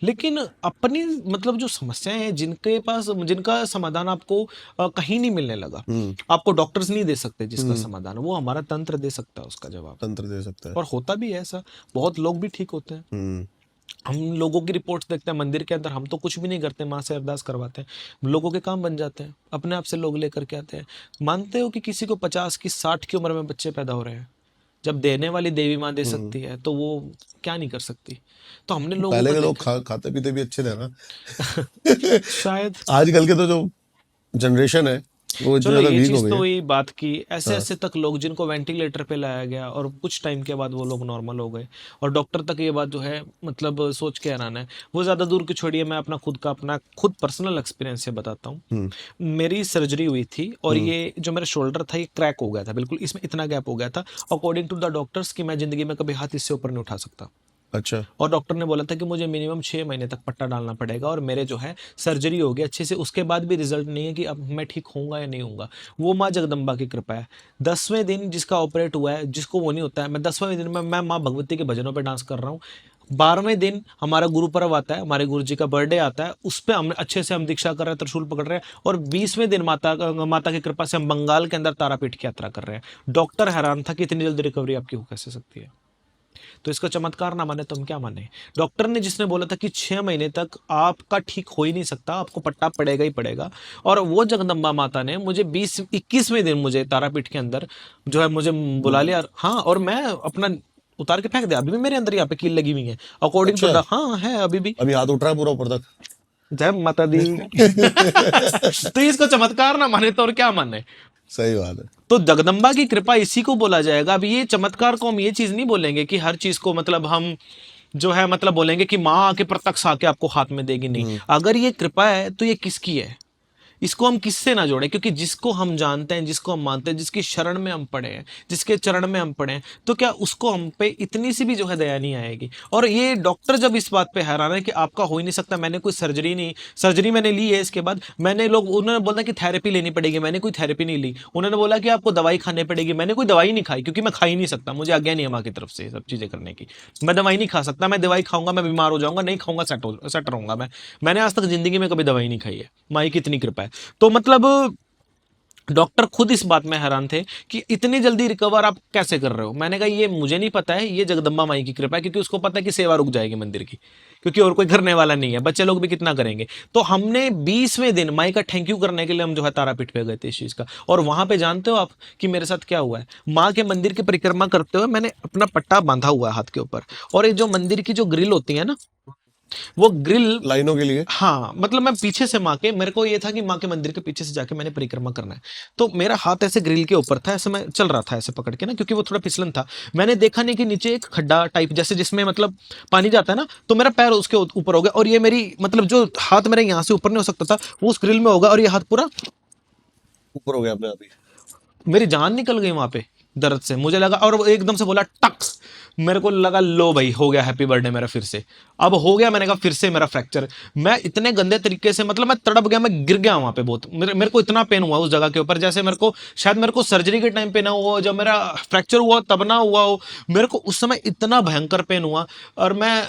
लेकिन अपनी मतलब जो समस्याएं हैं जिनके पास, जिनका समाधान आपको कहीं नहीं मिलने लगा, आपको डॉक्टर्स नहीं दे सकते जिसका समाधान, वो हमारा तंत्र दे सकता है उसका जवाब। तंत्र दे सकता है। और होता भी है ऐसा, बहुत लोग भी ठीक होते हैं। हम लोगों की रिपोर्ट्स देखते हैं मंदिर के अंदर, हम तो कुछ भी नहीं करते, माँ से अरदास करवाते हैं, लोगों के काम बन जाते हैं, अपने आप से लोग लेकर के आते हैं। मानते हो कि किसी को 50 की 60 की उम्र में बच्चे पैदा हो रहे हैं? जब देने वाली देवी माँ दे सकती है तो वो क्या नहीं कर सकती? तो हमने लोगों पहले को के लोग खाते पीते भी अच्छे थे ना। शायद आजकल के तो जो जनरेशन है, वो इतनी चलो ज्यादा ये वीक हो चीज गई तो है। हुई बात की, ऐसे हाँ। ऐसे तक लोग जिनको वेंटिलेटर पे लाया गया और कुछ टाइम के बाद वो लोग नॉर्मल हो गए, और डॉक्टर तक ये बात जो है मतलब सोच के हैरान है। वो ज़्यादा दूर की छोड़िए, मैं अपना खुद पर्सनल एक्सपीरियंस से बताता हूँ। हम्म। मेरी सर्जरी हुई थी और हम्म। ये जो मेरा शोल्डर था ये क्रैक हो गया था बिल्कुल, इसमें इतना गैप हो गया था अकॉर्डिंग टू द डॉक्टर्स कि मैं ज़िंदगी में कभी हाथ इससे ऊपर नहीं उठा सकता। अच्छा। और डॉक्टर ने बोला था कि मुझे मिनिमम 6 महीने तक पट्टा डालना पड़ेगा, और मेरे जो है सर्जरी हो गई अच्छे से, उसके बाद भी रिजल्ट नहीं है कि अब मैं ठीक होऊंगा या नहीं होऊंगा। वो माँ जगदम्बा की कृपा है। 10वें दिन जिसका ऑपरेट हुआ है, जिसको वो नहीं होता है, मैं 10वें दिन में मैं माँ भगवती के भजनों पे डांस कर रहा हूँ। 12वें दिन हमारा गुरु पर्व आता है, हमारे गुरु जी का बर्थडे आता है, उस पर हम अच्छे से हम दीक्षा कर रहे हैं, त्रिशूल पकड़ रहे हैं, और 20वें दिन माता की कृपा से हम बंगाल के अंदर तारापीठ की यात्रा कर रहे हैं। डॉक्टर हैरान था कि इतनी जल्दी रिकवरी आपकी हो कैसे सकती है। तो इसका चमत्कार ना माने तो हम क्या माने। डॉक्टर ने जिसने बोला था कि 6 महीने तक आपका ठीक हो ही नहीं सकता, आपको पट्टा पड़ेगा ही पड़ेगा, और वो जगदम्बा माता ने मुझे 20-21वें दिन मुझे तारापीठ के अंदर जो है मुझे बुला लिया। हाँ, और मैं अपना उतार के फेंक दिया, अभी भी मेरे अंदर यहाँ पे कील लगी हुई है अकॉर्डिंग टू अच्छा, द, हाँ है अभी भी। अभी हाथ उठ रहा है पूरा ऊपर तक? जय माता दी। तो इसको चमत्कार ना माने तो और क्या माने। सही बात है। तो जगदम्बा की कृपा इसी को बोला जाएगा। अब ये चमत्कार को हम ये चीज नहीं बोलेंगे कि हर चीज को मतलब हम जो है मतलब बोलेंगे कि माँ आके प्रत्यक्ष आके आपको हाथ में देगी, नहीं। अगर ये कृपा है तो ये किसकी है, इसको हम किससे ना जोड़े, क्योंकि जिसको हम जानते हैं, जिसको हम मानते हैं, जिसकी शरण में हम पड़े हैं, जिसके चरण में हम पड़े हैं, तो क्या उसको हम पे इतनी सी भी जो है दया नहीं आएगी। और ये डॉक्टर जब इस बात पे हैरान है कि आपका हो ही नहीं सकता, मैंने कोई सर्जरी मैंने ली है, इसके बाद मैंने उन्होंने बोला कि थेरेपी लेनी पड़ेगी, मैंने कोई थेरेपी नहीं ली। उन्होंने बोला कि आपको दवाई खानी पड़ेगी, मैंने कोई दवाई नहीं खाई, क्योंकि मैं खा ही नहीं सकता, मुझे आज्ञा नहीं है माँ की तरफ से सब चीजें करने की। मैं दवाई नहीं खा सकता, मैं दवाई खाऊंगा मैं बीमार हो जाऊंगा, नहीं खाऊंगा सेट रहूंगा मैंने आज तक जिंदगी में कभी दवाई नहीं खाई है, माँ की इतनी कृपा है। तो मतलब डॉक्टर खुद इस बात में हैरान थे कि इतनी जल्दी रिकवर आप कैसे कर रहे हो। मैंने कहा ये मुझे नहीं पता है, ये जगदम्बा माई की कृपा है, क्योंकि उसको पता है कि सेवा रुक जाएगी मंदिर की, क्योंकि और कोई करने वाला नहीं है, बच्चे लोग भी कितना करेंगे। तो हमने 20वें दिन माई का थैंक यू करने के लिए हम जो है तारापीठ पे गए थे इस चीज का। और वहां पे जानते हो आप कि मेरे साथ क्या हुआ है, माँ के मंदिर की परिक्रमा करते हुए मैंने अपना पट्टा बांधा हुआ है हाथ के ऊपर, और ये जो मंदिर की जो ग्रिल होती है ना, वो ग्रिल लाइनों के लिए? हाँ, मतलब मैं पीछे से माँ के, मेरे को ये था कि माँ के मंदिर के पीछे से जाके मैंने परिक्रमा करना है। तो मेरा हाथ ऐसे ग्रिल के ऊपर था, ऐसे मैं चल रहा था ऐसे पकड़ के ना, क्योंकि वो थोड़ा फिसलन था। मैंने देखा नहीं कि नीचे एक खड्डा टाइप जैसे जिसमें मतलब पानी जाता है ना, तो मेरा पैर उसके ऊपर हो गया, और ये मेरी मतलब जो हाथ मेरे यहाँ से ऊपर नहीं हो सकता था वो उस ग्रिल में होगा, और ये हाथ पूरा ऊपर हो गया अपने आप ही? मेरी जान निकल गई वहां पे दर्द से, मुझे लगा, और वो एकदम से बोला टक, मेरे को लगा लो भाई हो गया हैप्पी बर्थडे मेरा फिर से, अब हो गया। मैंने कहा फिर से मेरा फ्रैक्चर। मैं इतने गंदे तरीके से मतलब मैं तड़प गया, मैं गिर गया वहां पे बहुत, मेरे को इतना पेन हुआ उस जगह के ऊपर, जैसे मेरे को शायद मेरे को सर्जरी के टाइम पे ना हुआ, जब मेरा फ्रैक्चर हुआ तब ना हुआ हो। मेरे को उस समय इतना भयंकर पेन हुआ, और मैं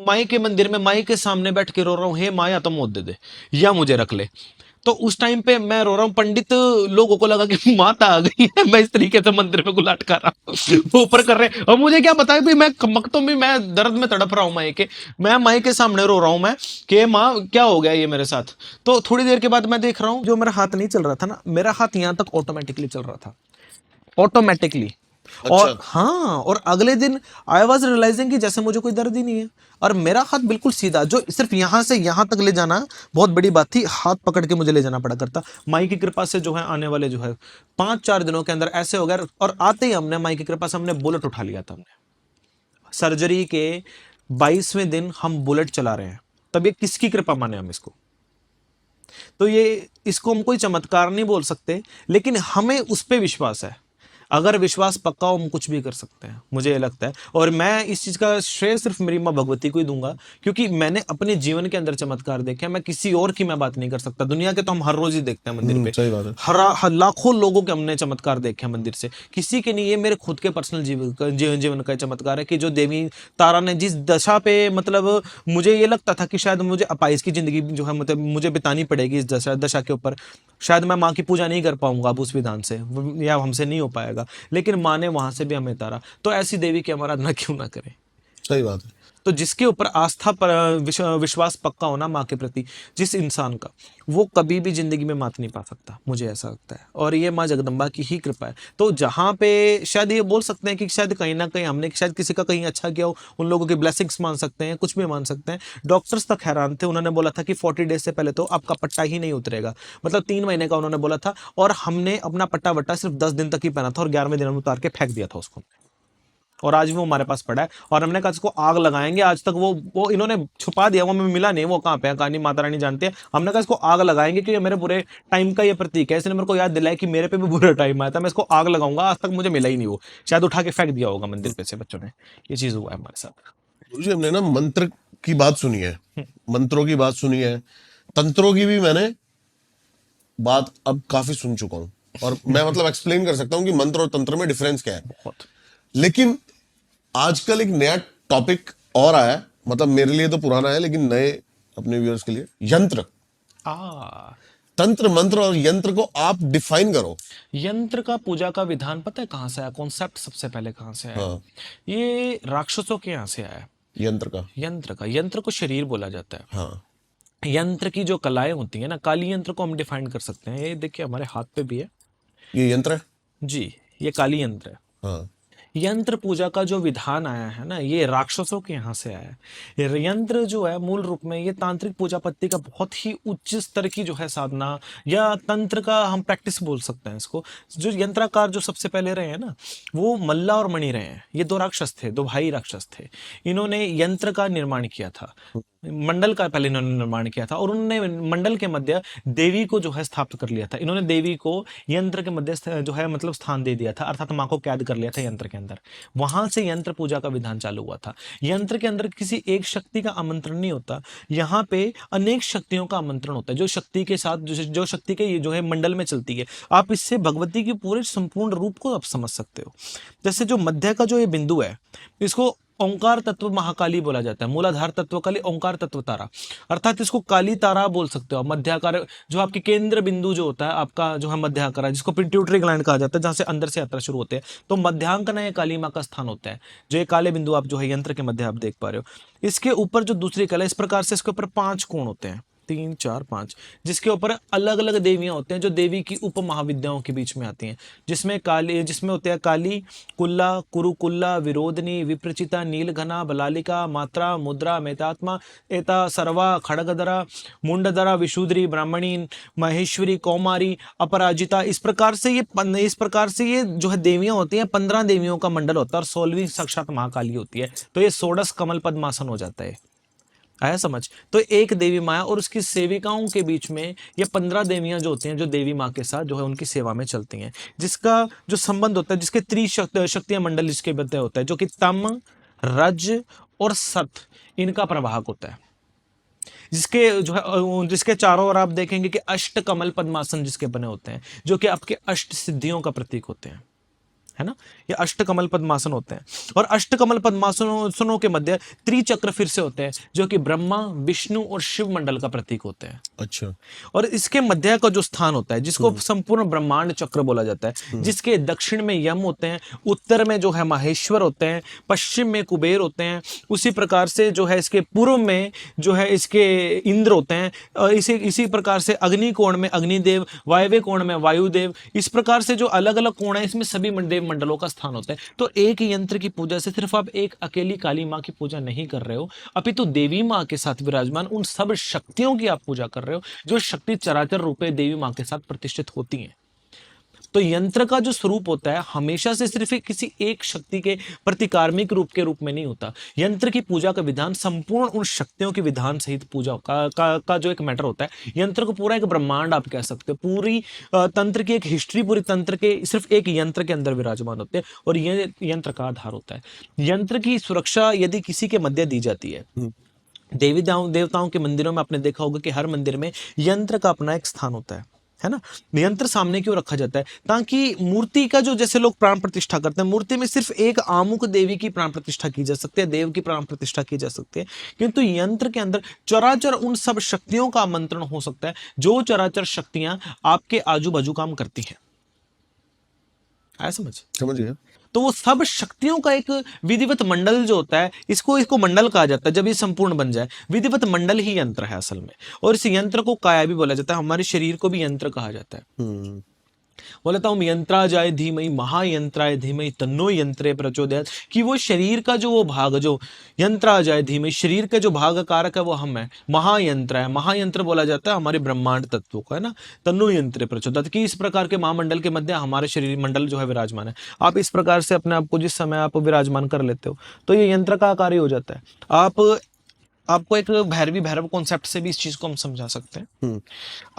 माई के मंदिर में माई के सामने बैठ के रो रहा हूँ, हे माँ या तो मौत दे दे या मुझे रख ले। तो उस टाइम पे मैं रो रहा हूँ, पंडित लोगों को लगा कि माता आ गई है, मैं इस तरीके से मंदिर में गुलाट कर रहा हूँ, वो ऊपर कर रहे हैं, और मुझे क्या पता है भी मैं मकतों में मैं दर्द में तड़प रहा हूँ माई के, मैं माई के सामने रो रहा हूँ मैं कि माँ क्या हो गया ये मेरे साथ। तो थोड़ी देर के बाद मैं देख रहा हूँ जो मेरा हाथ नहीं चल रहा था ना, मेरा हाथ यहाँ तक ऑटोमेटिकली चल रहा था, ऑटोमेटिकली। और अच्छा। हाँ, और अगले दिन आई वॉज रियलाइजिंग कि जैसे मुझे कोई दर्द ही नहीं है, और मेरा हाथ बिल्कुल सीधा, जो सिर्फ यहाँ से यहाँ तक ले जाना बहुत बड़ी बात थी, हाथ पकड़ के मुझे ले जाना पड़ा करता। माई की कृपा से जो है आने वाले जो है 5-4 दिनों के अंदर ऐसे हो गया, और आते ही हमने माई की कृपा से हमने बुलेट उठा लिया था। हमने सर्जरी के 22वें दिन हम बुलेट चला रहे हैं, तब ये किसकी कृपा माने हम इसको। तो ये इसको हम कोई चमत्कार नहीं बोल सकते, लेकिन हमें उस पर विश्वास है। अगर विश्वास पक्का हो हम कुछ भी कर सकते हैं, मुझे ये लगता है। और मैं इस चीज़ का श्रेय सिर्फ मेरी माँ भगवती को ही दूंगा, क्योंकि मैंने अपने जीवन के अंदर चमत्कार देखे हैं। मैं किसी और की मैं बात नहीं कर सकता, दुनिया के तो हम हर रोज ही देखते हैं मंदिर पे, सही बात है। हर लाखों लोगों के हमने चमत्कार देखे हैं मंदिर से, किसी के नहीं। ये मेरे खुद के पर्सनल जीवन का चमत्कार है कि जो देवी तारा ने जिस दशा पे मतलब मुझे ये लगता था कि शायद मुझे अपाइस की जिंदगी जो है मतलब मुझे बितानी पड़ेगी इस दशा के ऊपर, शायद मैं माँ की पूजा नहीं कर पाऊंगा अब उस विधान से, या हमसे नहीं हो पाएगा, लेकिन माँ ने वहां से भी हमें तारा। तो ऐसी देवी की हम आराधना क्यों ना करें। सही बात है। तो जिसके ऊपर आस्था पर विश्वास पक्का होना माँ के प्रति, जिस इंसान का, वो कभी भी जिंदगी में मात नहीं पा सकता, मुझे ऐसा लगता है। और ये माँ जगदम्बा की ही कृपा है। तो जहाँ पे शायद ये बोल सकते हैं कि शायद कहीं ना कहीं हमने शायद किसी का कहीं अच्छा किया हो, उन लोगों की ब्लेसिंग्स मान सकते हैं, कुछ भी मान सकते हैं। डॉक्टर्स तक हैरान थे, उन्होंने बोला था कि 40 डेज से पहले तो आपका पट्टा ही नहीं उतरेगा, मतलब 3 महीने का उन्होंने बोला था। और हमने अपना पट्टा वट्टा सिर्फ 10 दिन तक ही पहना था और 11वें दिन में उतार के फेंक दिया था उसको। और आज भी वो हमारे पास पड़ा है और हमने कहा इसको आग लगाएंगे। आज तक वो इन्होंने छुपा दिया, वो हमें मिला नहीं, वो कहाँ पे है, कहानी माता रानी जानती है। हमने कहा इसको आग लगाएंगे क्योंकि मेरे बुरे टाइम का ये प्रतीक है। इसने मेरे को याद दिलाया कि मेरे पे भी बुरा टाइम आया था, मैं इसको आग लगाऊंगा। आज तक मुझे मिला ही नहीं, वो शायद उठा के फेंक दिया होगा मंदिर पे से बच्चों ने। ये चीज हुआ है हमारे साथ। गुरुजी हमने ना मंत्र की बात सुनी है, मंत्रों की बात सुनी है, तंत्रों की भी मैंने बात अब काफी सुन चुका हूँ, और मैं मतलब एक्सप्लेन कर सकता हूँ कि मंत्र और तंत्र में डिफरेंस क्या है। बहुत। लेकिन आजकल एक नया टॉपिक और आया है, मतलब मेरे लिए तो पुराना है लेकिन नए अपने व्यूअर्स के लिए, यंत्र। तंत्र मंत्र और यंत्र को आप डिफाइन करो। यंत्र का पूजा का विधान पता है कहाँ से आया, कॉन्सेप्ट सबसे पहले कहाँ से आया? हाँ। ये राक्षसों के यहाँ से आया। यंत्र को शरीर बोला जाता है। हाँ। यंत्र की जो कलाएं होती है ना, काली यंत्र को हम डिफाइन कर सकते हैं। ये देखिए हमारे हाथ पे भी है ये यंत्र है जी, ये काली यंत्र है। हाँ। यंत्र पूजा का जो विधान आया है ना, ये राक्षसों के यहाँ से आया है। ये यंत्र जो है मूल रूप में ये तांत्रिक पूजा पद्धति का बहुत ही उच्च स्तर की जो है साधना या तंत्र का हम प्रैक्टिस बोल सकते हैं इसको। जो यंत्राकार जो सबसे पहले रहे हैं ना, वो मल्ला और मणि रहे हैं। ये 2 राक्षस थे, 2 भाई राक्षस थे। इन्होंने यंत्र का निर्माण किया था, मंडल का पहले इन्होंने निर्माण किया था और उन्होंने मंडल के मध्य देवी को जो है स्थापित कर लिया था। इन्होंने देवी को यंत्र के मध्य जो है मतलब स्थान दे दिया था, अर्थात माँ को कैद कर लिया था यंत्र के अंदर। वहां से यंत्र पूजा का विधान चालू हुआ था। यंत्र के अंदर किसी एक शक्ति का आमंत्रण नहीं होता, यहाँ पे अनेक शक्तियों का आमंत्रण होता है, जो शक्ति के साथ जो शक्ति के जो है मंडल में चलती है। आप इससे भगवती की पूरे संपूर्ण रूप को आप समझ सकते हो। जैसे जो मध्य का जो ये बिंदु है, इसको ओंकार तत्व महाकाली बोला जाता है। मूलाधार तत्व काली, ओंकार तत्व तारा, अर्थात इसको काली तारा बोल सकते हो। मध्याकार जो आपकी केंद्र बिंदु जो होता है आपका जो है मध्याकार, जिसको पिट्यूटरी ग्लैंड कहा जाता है, जहां से अंदर से यात्रा शुरू होते हैं, तो मध्यांकन ये काली माँ का स्थान होता है। जो ये काले बिंदु आप जो है यंत्र के मध्य आप देख पा रहे हो, इसके ऊपर जो दूसरी कला, इस प्रकार से इसके ऊपर 5 कोण होते हैं, 3 4 5, जिसके ऊपर अलग अलग देवियां होते हैं जो देवी की उप महाविद्याओं के बीच में आती हैं। जिसमें होते हैं काली, कुल्ला, कुरुकुल्ला, विरोधनी, विप्रचिता, नीलघना, बलालिका, मात्रा, मुद्रा, मेतात्मा, एता, सर्वा, खड़गधरा, मुंडधरा, विशुद्री, ब्राह्मणी, महेश्वरी, कौमारी, अपराजिता। इस प्रकार से ये जो है देवियां होती हैं। 15 देवियों का मंडल होता है और 16वीं साक्षात महाकाली होती है। तो ये 16 कमल पद्मासन हो जाता है। आया समझ? तो एक देवी माया और उसकी सेविकाओं के बीच में ये 15 देवियां जो होती हैं, जो देवी माँ के साथ जो है उनकी सेवा में चलती हैं, जिसका जो संबंध होता है, जिसके शक्तियां मंडल जिसके बदले होता है, जो कि तम, रज और सत इनका प्रवाहक होता है। जिसके चारों ओर आप देखेंगे कि अष्ट कमल पद्मासन जिसके बने होते हैं, जो कि आपके अष्ट सिद्धियों का प्रतीक होते हैं, है ना। ये अष्टकमल पद्मासन होते हैं और अष्टकमल पद्मासनों के मध्य त्रिचक्र फिर से होते हैं, जो कि ब्रह्मा, विष्णु और शिव मंडल का प्रतीक होते हैं। अच्छा। और इसके मध्य का जो स्थान होता है, जिसको संपूर्ण ब्रह्मांड चक्र बोला जाता है, जिसके दक्षिण में यम होते हैं, उत्तर में जो है माहेश्वर होते हैं, पश्चिम में कुबेर होते हैं, उसी प्रकार से जो है इसके पूर्व में जो है इसके इंद्र होते हैं, और इसी प्रकार से अग्नि कोण में अग्निदेव, वायव्य कोण में वायुदेव। इस प्रकार से जो अलग अलग कोण है, इसमें सभी देव मंडलों का स्थान होता है। तो एक यंत्र की पूजा से सिर्फ आप एक अकेली काली माँ की पूजा नहीं कर रहे हो, अपितु देवी माँ के साथ विराजमान उन सब शक्तियों की आप पूजा कर रहे हो, जो शक्ति चराचर रूपे देवी माँ के साथ प्रतिष्ठित होती हैं। तो यंत्र का जो स्वरूप होता है हमेशा से सिर्फ किसी एक शक्ति के प्रतिकार्मिक रूप के रूप में नहीं होता। यंत्र की पूजा का विधान संपूर्ण उन शक्तियों के विधान सहित पूजा का जो एक मैटर होता है। यंत्र को पूरा एक ब्रह्मांड आप कह सकते हो, पूरी तंत्र की एक हिस्ट्री पूरी तंत्र के सिर्फ एक यंत्र के अंदर विराजमान होते हैं, और ये यंत्र का आधार होता है। यंत्र की सुरक्षा यदि किसी के मध्य दी जाती है, देवी देवताओं के मंदिरों में आपने देखा होगा कि हर मंदिर में यंत्र का अपना एक स्थान होता है ना। यंत्र सामने क्यों रखा जाता है? ताकि मूर्ति का जो, जैसे लोग प्राण प्रतिष्ठा करते हैं, मूर्ति में सिर्फ एक आमुक देवी की प्राण प्रतिष्ठा की जा सकती है, देव की प्राण प्रतिष्ठा की जा सकती है, किंतु यंत्र के अंदर चराचर उन सब शक्तियों का आमंत्रण हो सकता है जो चराचर शक्तियां आपके आजू बाजू काम करती हैं। आया समझ? समझ गया। तो वो सब शक्तियों का एक विधिवत मंडल जो होता है, इसको मंडल कहा जाता है। जब ये संपूर्ण बन जाए, विधिवत मंडल ही यंत्र है असल में। और इस यंत्र को काया भी बोला जाता है, हमारे शरीर को भी यंत्र कहा जाता है। बोलता हूँ यंत्राजाय धीमहि महायंत्राय धीमहि तन्नो यंत्रे प्रचोदयात्, कि वो शरीर का जो वो भाग, जो यंत्राजाय धीमहि, शरीर का जो भाग कारक है वो हम है। महायंत्र है, महायंत्र बोला जाता है हमारे ब्रह्मांड तत्वों का, है ना। तन्नो यंत्रे प्रचोदयात्, कि इस प्रकार के महामंडल के मध्य हमारे शरीर मंडल जो है विराजमान है। आप इस प्रकार से अपने आप को जिस समय आप विराजमान कर लेते हो तो ये यंत्र का कार्य हो जाता है। आपको एक भैरव कॉन्सेप्ट से भी इस चीज को हम समझा सकते हैं।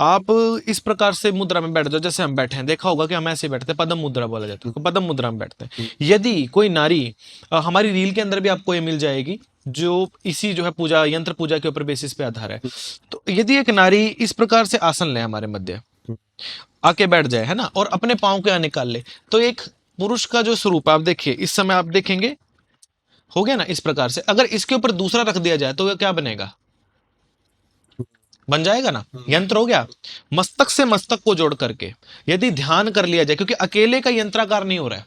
आप इस प्रकार से मुद्रा में बैठ जाओ, जैसे हम बैठे हैं, देखा होगा कि हम ऐसे बैठते हैं, पद्म मुद्रा बोला जाता है, पद्म मुद्रा में बैठते हैं। यदि कोई नारी, हमारी रील के अंदर भी आपको ये मिल जाएगी, जो इसी जो है पूजा, यंत्र पूजा के ऊपर बेसिस पे आधार है। तो यदि एक नारी इस प्रकार से आसन ले हमारे मध्य, आके बैठ जाए, है ना, और अपने पाँव के यहाँ निकाल ले, तो एक पुरुष का जो स्वरूप आप देखिए, इस समय आप देखेंगे, हो गया ना इस प्रकार से। अगर इसके ऊपर दूसरा रख दिया जाए तो क्या बनेगा? बन जाएगा ना, यंत्र हो गया। मस्तक से मस्तक को जोड़ करके यदि ध्यान कर लिया जाए, क्योंकि अकेले का यंत्राकार नहीं हो रहा है।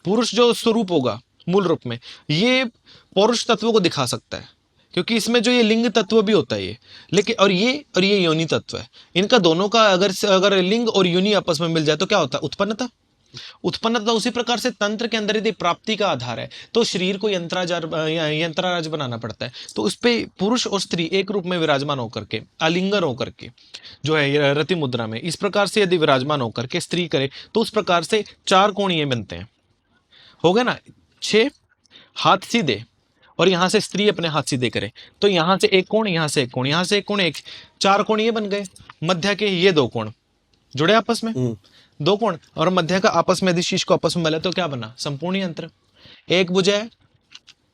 पुरुष जो स्वरूप होगा मूल रूप में, ये पौरुष तत्व को दिखा सकता है, क्योंकि इसमें जो ये लिंग तत्व भी होता है ये, लेकिन और ये योनि तत्व है। इनका दोनों का अगर लिंग और योनि आपस में मिल जाए तो क्या होता है? उत्पन्नता। उसी प्रकार से तंत्र के अंदर यदि प्राप्ति का आधार है तो शरीर को यंत्राराज बनाना पड़ता है। तो उस पे पुरुष और स्त्री एक रूप में विराजमान होकर के, आलिंगन होकर के जो है रति मुद्रा में, इस प्रकार से यदि विराजमान होकर के स्त्री करे तो उस प्रकार से 4 कोणीय बनते हैं। हो गया ना, 6 हाथ सीधे, और यहां से स्त्री अपने हाथ सीधे करे तो यहां से एक कोण, यहां से एक कोण, यहां से एक कोण, 4 कोण ये बन गए। मध्य के ये 2 कोण जुड़े आपस में, 2 कोण, और मध्य का आपस में यदि शीश को आपस में मिले तो क्या बना? संपूर्ण यंत्र। एक भुजय,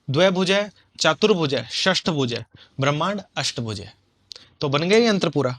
द्वैभुजय, चतुर्भुजय, षष्ठभुजय, ब्रह्मांड अष्टभुजय, तो बन गए यंत्र पूरा।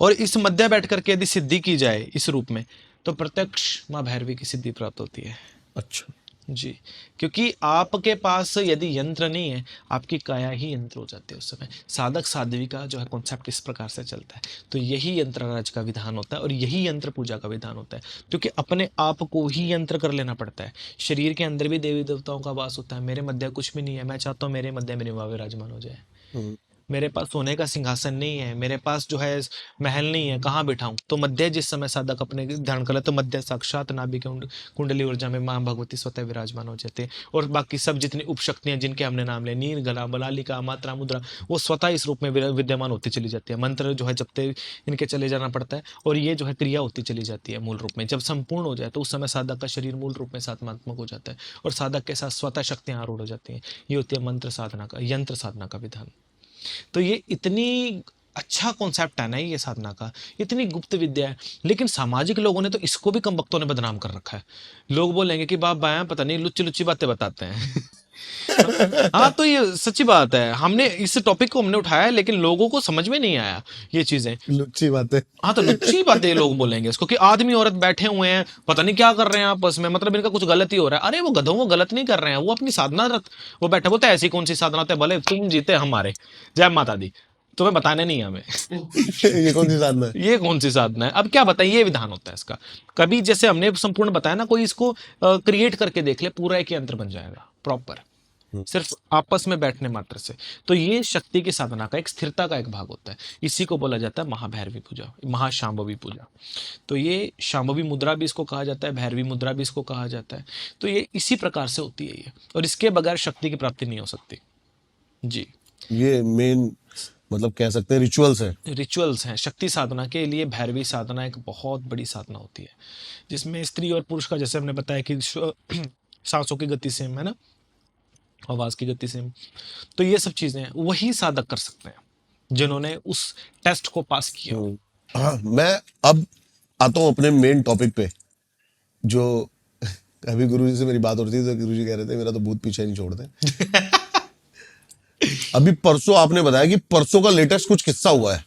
और इस मध्य बैठ करके यदि सिद्धि की जाए इस रूप में तो प्रत्यक्ष मां भैरवी की सिद्धि प्राप्त होती है। अच्छा जी, क्योंकि आपके पास यदि यंत्र नहीं है, आपकी काया ही यंत्र हो जाती है उस समय। साधक साध्वी का जो है कॉन्सेप्ट इस प्रकार से चलता है। तो यही यंत्रराज का विधान होता है और यही यंत्र पूजा का विधान होता है, क्योंकि अपने आप को ही यंत्र कर लेना पड़ता है। शरीर के अंदर भी देवी देवताओं का वास होता है, मेरे मध्य कुछ भी नहीं है, मैं चाहता हूँ मेरे मध्य मेरी माँ विराजमान हो जाए। मेरे पास सोने का सिंहासन नहीं है, मेरे पास जो है महल नहीं है, कहाँ बिठाऊं? तो मध्य जिस समय साधक अपने ध्यान कर ले तो मध्य साक्षात नाभि के कुंडली ऊर्जा में मां भगवती स्वतः विराजमान हो जाते हैं। और बाकी सब जितनी उपशक्तियां जिनके हमने नाम ले, नीर, गला, बलालिका, मात्रा, मुद्रा, वो स्वतः इस रूप में विद्यमान होती चली जाती है। मंत्र जो है जपते इनके चले जाना पड़ता है और ये जो है क्रिया होती चली जाती है मूल रूप में। जब संपूर्ण हो जाए तो उस समय साधक का शरीर मूल रूप में सात्मात्मक हो जाता है और साधक के साथ स्वतः शक्तियां आरूढ़ हो जाती हैं। ये होती है मंत्र साधना का, यंत्र साधना का विधान। तो ये इतनी अच्छा कॉन्सेप्ट है ना ये साधना का, इतनी गुप्त विद्या है, लेकिन सामाजिक लोगों ने तो इसको भी कम वक्तों ने बदनाम कर रखा है। लोग बोलेंगे कि बाप बाया पता नहीं लुच्ची लुच्ची बातें बताते हैं। हाँ, तो ये सच्ची बात है। हमने इस टॉपिक को हमने उठाया है, लेकिन लोगों को समझ में नहीं आया ये चीजें। लुच्ची बातें। हाँ, तो लुच्ची बातें लोग बोलेंगे इसको, कि आदमी औरत बैठे हुए हैं, पता नहीं क्या कर रहे हैं आपस में, मतलब इनका कुछ गलत ही हो रहा है। अरे वो गधों, वो गलत नहीं कर रहे हैं, वो अपनी साधना वो बैठे, बोलते ऐसी कौन सी साधना होती है, भले तुम जीते हमारे, जय माता दी, तुम्हें बताने नहीं हमें। ये कौन सी साधना है? ये कौन सी साधना है? अब क्या बताइए, ये विधान होता है इसका। कभी जैसे हमने संपूर्ण बताया ना, कोई इसको क्रिएट करके देख ले, पूरा एक यंत्र बन जाएगा प्रॉपर, सिर्फ आपस में बैठने मात्र से। तो ये शक्ति की साधना का एक स्थिरता का एक भाग होता है। इसी को बोला जाता है महाभैरवी पूजा, महाशांभवी पूजा। तो ये शांभवी मुद्रा भी इसको कहा जाता है, भैरवी मुद्रा भी इसको कहा जाता है। तो ये इसी प्रकार से होती है ये, और इसके बगैर शक्ति की प्राप्ति नहीं हो सकती। जी, ये मेन मतलब कह सकते हैं रिचुअल्स है, रिचुअल्स हैं। शक्ति साधना के लिए भैरवी साधना एक बहुत बड़ी साधना होती है, जिसमें स्त्री और पुरुष का, जैसे हमने बताया कि सांसों की गति सेम है ना, आवाज की गति सेम। तो ये सब चीजें वही साधक कर सकते हैं जिन्होंने उस टेस्ट को पास किया। हाँ, मैं अब आता हूँ अपने मेन टॉपिक पे। जो अभी गुरुजी से मेरी बात हो रही थी तो गुरुजी कह रहे थे मेरा तो भूत पीछे नहीं छोड़ते। अभी परसों आपने बताया कि परसों का लेटेस्ट कुछ किस्सा हुआ है।